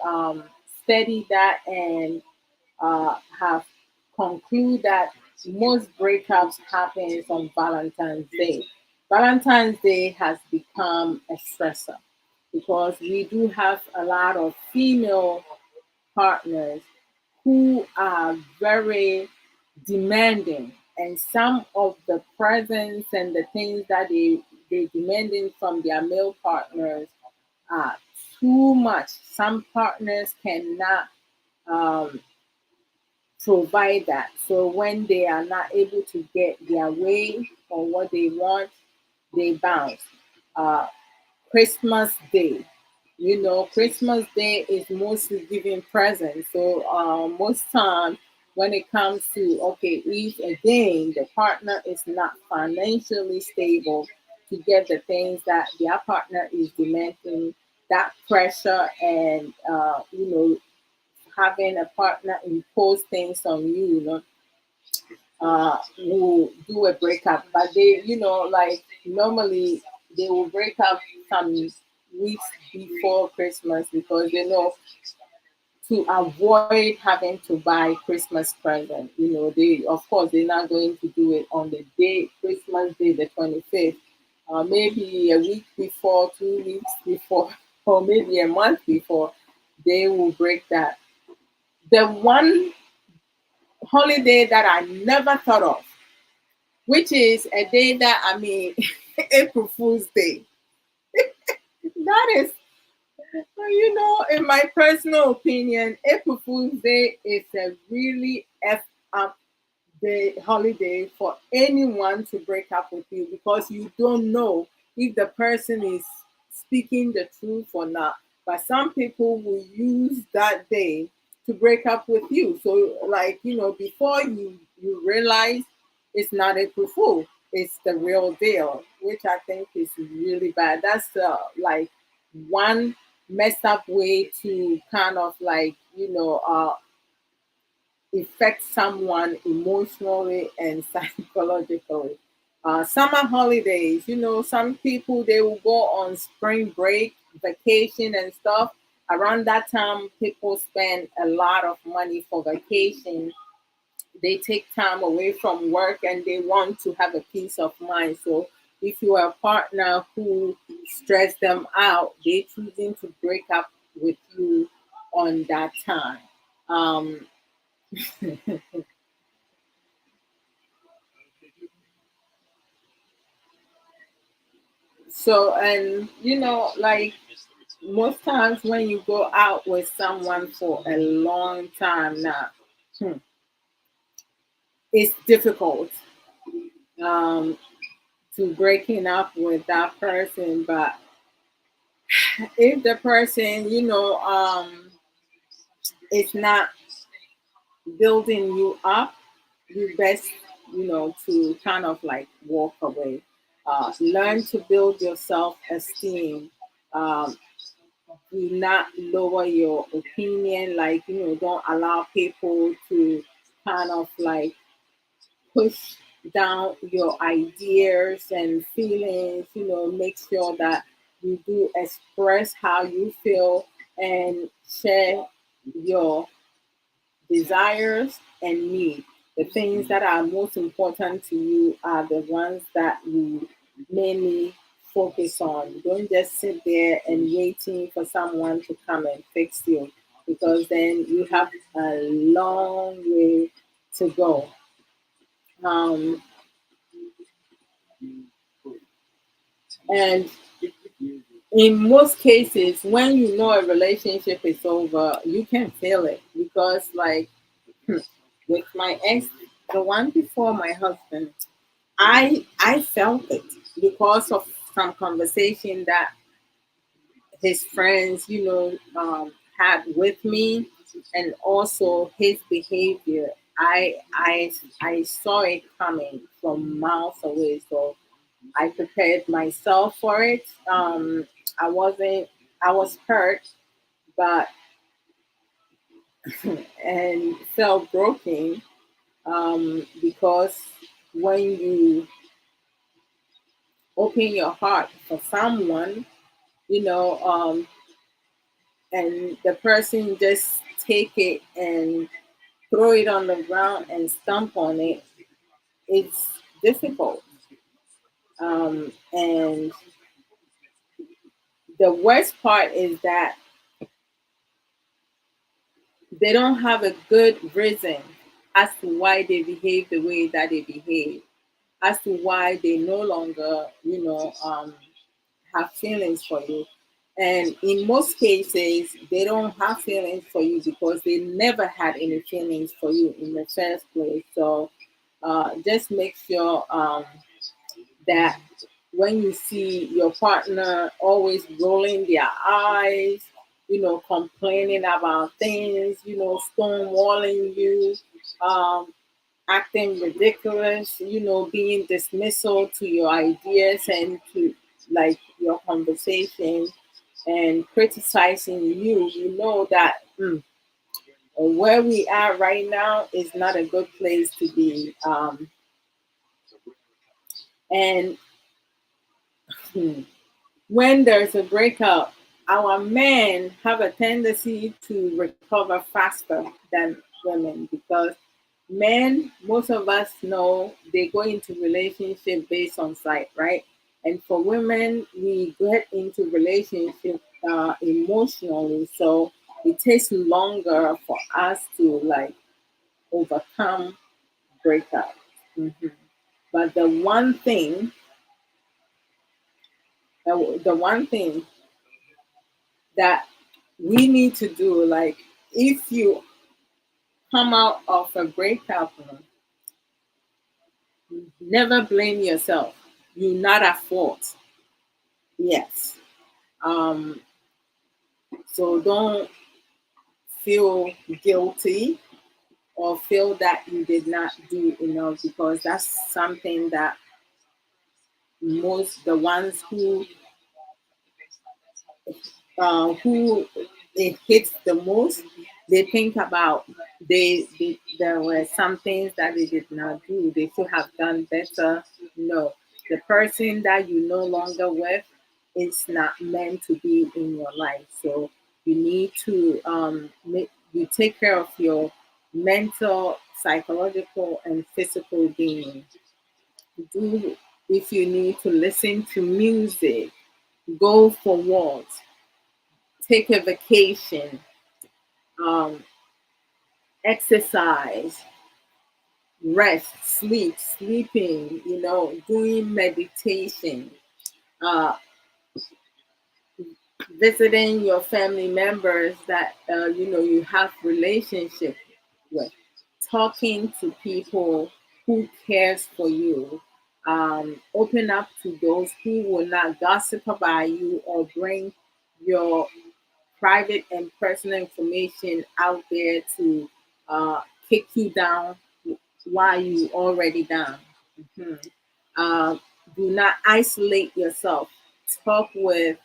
studied that and have concluded that most breakups happens on Valentine's Day. Valentine's Day has become a stressor because we do have a lot of female partners who are very demanding, and some of the presents and the things that they demanding from their male partners are too much. Some partners cannot um, provide that. So when they are not able to get their way or what they want, they bounce. Uh, Christmas Day. Christmas Day is mostly giving presents. So most times when it comes to if again the partner is not financially stable to get the things that their partner is demanding, that pressure and having a partner impose things on you, will do a breakup. But they, like normally they will break up some weeks before Christmas because they know to avoid having to buy Christmas present. They of course they're not going to do it on the day Christmas Day, the 25th. Maybe a week before, 2 weeks before, or maybe a month before, they will break that. The one holiday that I never thought of, which is a day that April Fool's Day. That is, in my personal opinion, April Fool's Day is a really f up the holiday for anyone to break up with you because you don't know if the person is speaking the truth or not. But some people will use that day to break up with you. So, like, before you realize it's not April Fool, it's the real deal, which I think is really bad. That's like one messed up way to kind of like affect someone emotionally and psychologically. Summer holidays, some people they will go on spring break, vacation, and stuff. Around that time, people spend a lot of money for vacation. They take time away from work and they want to have a peace of mind. So, if you are a partner who stress them out, they choosing to break up with you on that time. Um, So, and like most times when you go out with someone for a long time now, hmm, it's difficult um, to breaking up with that person. But if the person, is not building you up, you best, to kind of like walk away. Learn to build your self esteem. Um, do not lower your opinion, like don't allow people to kind of like push down your ideas and feelings. Make sure that you do express how you feel and share your desires and needs. The things that are most important to you are the ones that you mainly focus on. Don't just sit there and waiting for someone to come and fix you because then you have a long way to go. Um, and in most cases, when you know a relationship is over, you can feel it because, like, with my ex, the one before my husband, I felt it because of some conversation that his friends, had with me, and also his behavior. I saw it coming from miles away, so I prepared myself for it. I wasn't. I was hurt, but and felt broken because when you open your heart for someone, you know, and the person just take it and throw it on the ground and stomp on it, it's difficult. And the worst part is that they don't have a good reason as to why they behave the way that they behave, as to why they no longer, have feelings for you. And in most cases, they don't have feelings for you because they never had any feelings for you in the first place. So just make sure that when you see your partner always rolling their eyes, complaining about things, stonewalling you, um, acting ridiculous, being dismissal to your ideas and to like your conversation and criticizing you, you know that where we are right now is not a good place to be. And hmm, when there's a breakup, our men have a tendency to recover faster than women because men, most of us know they go into relationship based on sight, right? And for women, we get into relationship emotionally, so it takes longer for us to like overcome breakup. Mhm. But the one thing that we need to do, like if you come out of a breakup, never blame yourself. You're not at fault. Yes. Um, so don't feel guilty or feel that you did not do enough because that's something that most the ones who it hits the most, they think about there were some things that they did not do. They should have done better. No, the person that you no longer with is not meant to be in your life. So you need to you take care of your mental, psychological, and physical being. Do if you need to listen to music, go for walks, take a vacation, um, exercise, rest, sleeping, doing meditation, uh, visiting your family members that you have relationship with, talking to people who cares for you. Open up to those who will not gossip about you or bring your private and personal information out there to kick you down while you already down. Mhm. Uh, do not isolate yourself. Talk with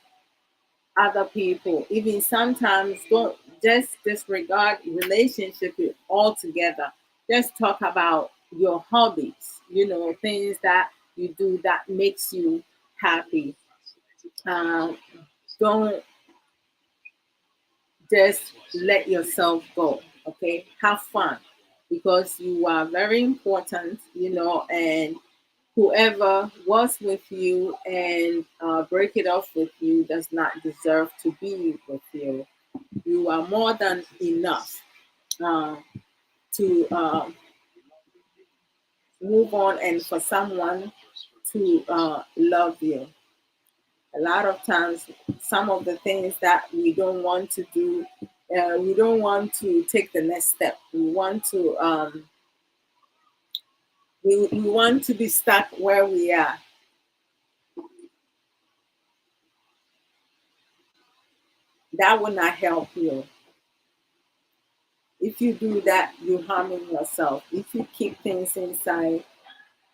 other people. Even sometimes don't just disregard relationship altogether. Just talk about your hobbies. Things that you do that makes you happy. Um, don't just let yourself go. Okay, have fun because you are very important, and whoever was with you and break it off with you does not deserve to be with you. You are more than enough uh, to move on and for someone to love you. A lot of times, some of the things that we don't want to do, we don't want to take the next step. We want to be stuck where we are. That will not help you. If you do that, you're harming yourself. If you keep things inside,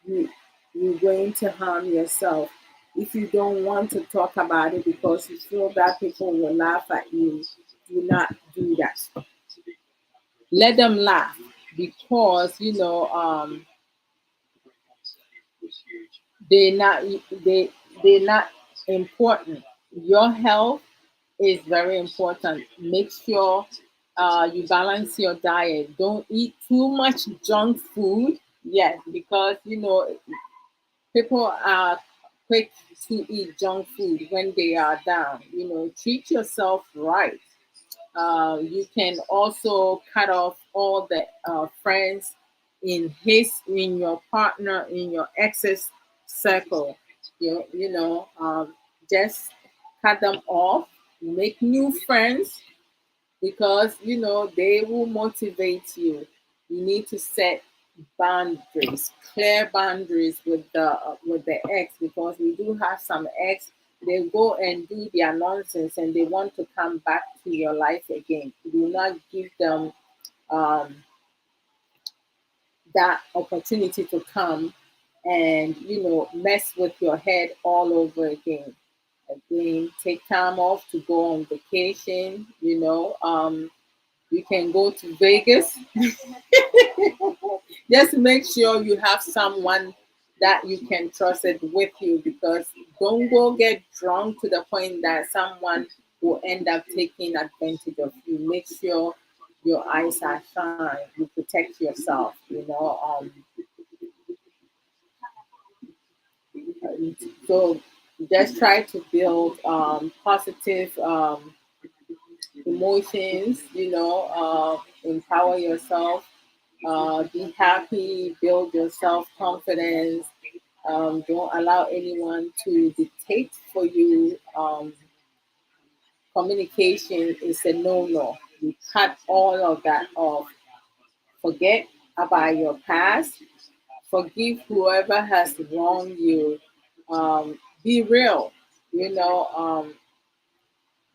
you you're going to harm yourself. If you don't want to talk about it because you feel that people will laugh at you, do not do that. Let them laugh because they not they're not important. Your health is very important. Make sure you balance your diet. Don't eat too much junk food. Yes, because people are quick to eat junk food when they are down. Treat yourself right. You can also cut off all the friends in your partner, in your ex's circle. Just cut them off, make new friends, because they will motivate you. You need to set boundaries, clear boundaries with the ex, because we do have some ex. They go and do their nonsense and they want to come back to your life again. Do not give them um, that opportunity to come and mess with your head all over again. Again, take time off to go on vacation. You can go to Vegas. Just make sure you have someone that you can trust it with you, because don't go get drunk to the point that someone will end up taking advantage of you. Make sure your eyes are shine. You protect yourself. So just try to build positive emotions. Empower yourself. Be happy. Build your self confidence. Don't allow anyone to dictate for you. Communication is a no-no. You cut all of that off. Forget about your past. Forgive whoever has wronged you. Be real.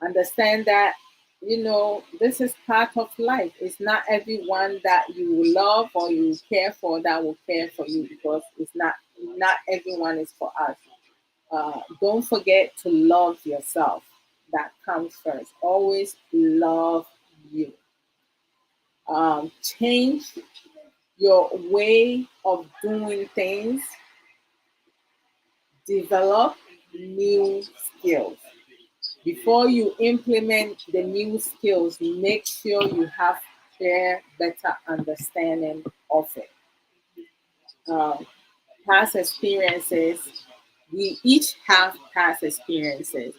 Understand that this is part of life. It's not everyone that you will love or you care for that will care for you, because it's not everyone is for us. Don't forget to love yourself. That comes first. Always love you. Change your way of doing things. Develop new skills. Before you implement the new skills, make sure you have clear, better understanding of it. Um, Past experiences, we each have past experiences.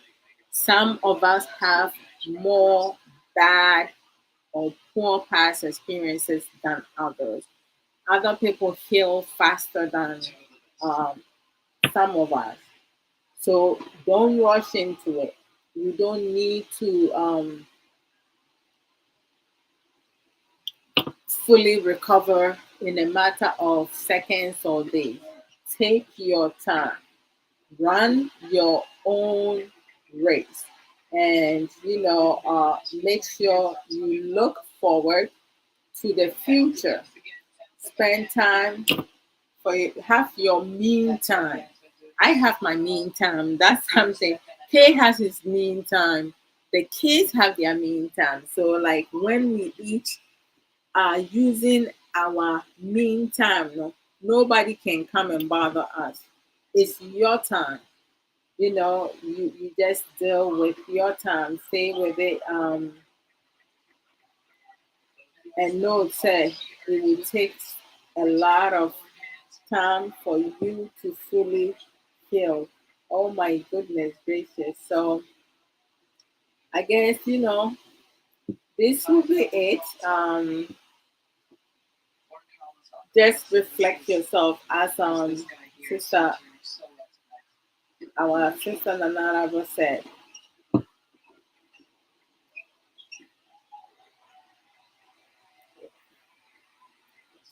Some of us have more bad or poor past experiences than others. Other people heal faster than um, some of us. So don't rush into it. You don't need to fully recover in a matter of seconds or days. Take your time. Run your own race, and make sure you look forward to the future. Spend time have your mean time. I have my mean time. That's something. Kay has his mean time. The kids have their mean time. So like when we each are using our mean time, no, nobody can come and bother us. It's your time. You just deal with your time, stay with it, and know that it will take a lot of time for you to fully heal. Oh my goodness gracious. So I guess this will be it. Just reflect yourself, as sister our sister Nanarabo said.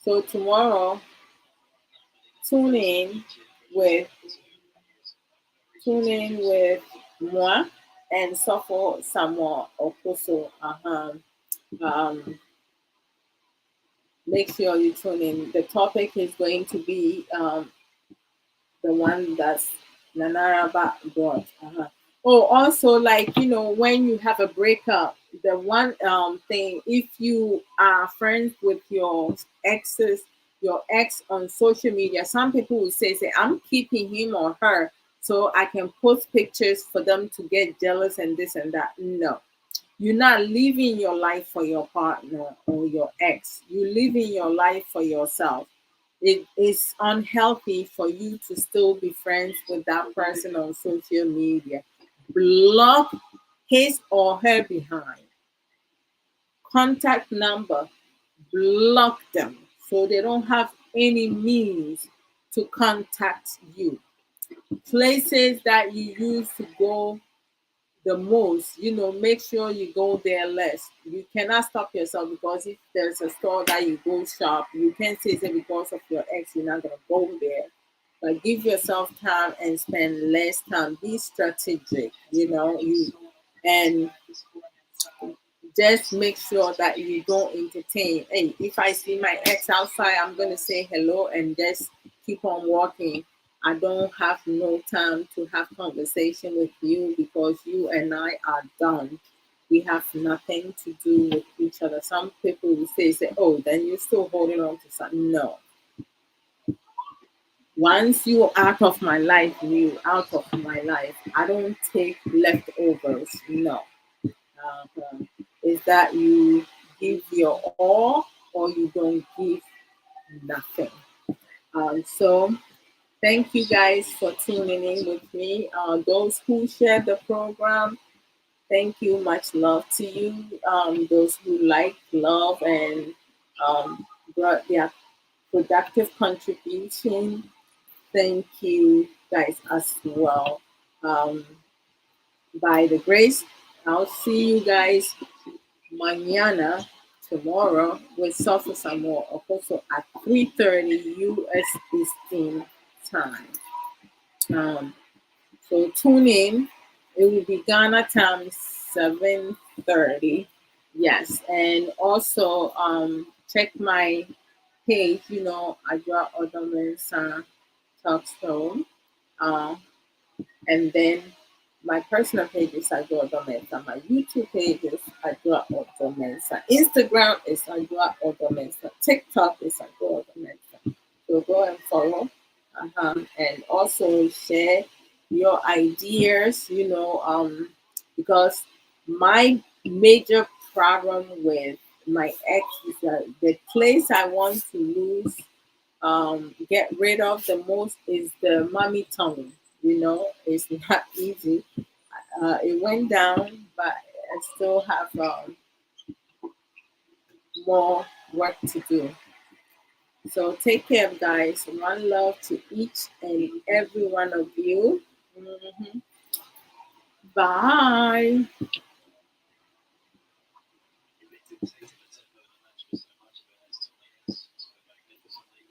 So tomorrow, tune in with tune in with moi and Suffer Samuel Oposo. Um, Make sure you tune in. The topic is going to be the one that's Nanaraba brought. Oh, also, like when you have a breakup, the one thing, if you are friends with your ex on social media, some people will say, I'm keeping him or her so I can post pictures for them to get jealous and this and that. No, you're not living your life for your partner or your ex. You're living your life for yourself. It is unhealthy for you to still be friends with that person on social media. Block his or her behind. Contact number, block them so they don't have any means to contact you. Places that you used to go the most, make sure you go there less. You cannot stop yourself, because if there's a store that you go shop, you can't say that because of your ex you're not gonna go there. But give yourself time and spend less time. Be strategic, and just make sure that you don't entertain. Hey, if I see my ex outside, I'm gonna say hello and just keep on walking. I don't have no time to have conversation with you, because you and I are done. We have nothing to do with each other. Some people will say, oh, then you're still holding on to something. No. Once you're out of my life, you out of my life. I don't take leftovers. No. Is that you give your all, or you don't give nothing. So thank you guys for tuning in with me. Those who share the program, thank you. Much love to you. Those who like, love, and brought their productive contribution, thank you guys as well. Um, by the grace, I'll see you guys mañana, tomorrow, with Suffer Some More, also at 3:30 US Eastern Time. So tune in. It will be Ghana time 7:30. Yes, and also check my page. Adra Odomensa Talk Show. Uh, and then my personal page is Adra Odomensa. My YouTube page is Adra Odomensa. Instagram is Adra Odomensa. TikTok is Adra Odomensa. So go and follow. And also share your ideas, because my major problem with my ex is that the place I want to get rid of the most is the mommy tongue. It's not easy. It went down, but I still have more work to do. So take care, guys. One love to each and every one of you. Mhm. Bye.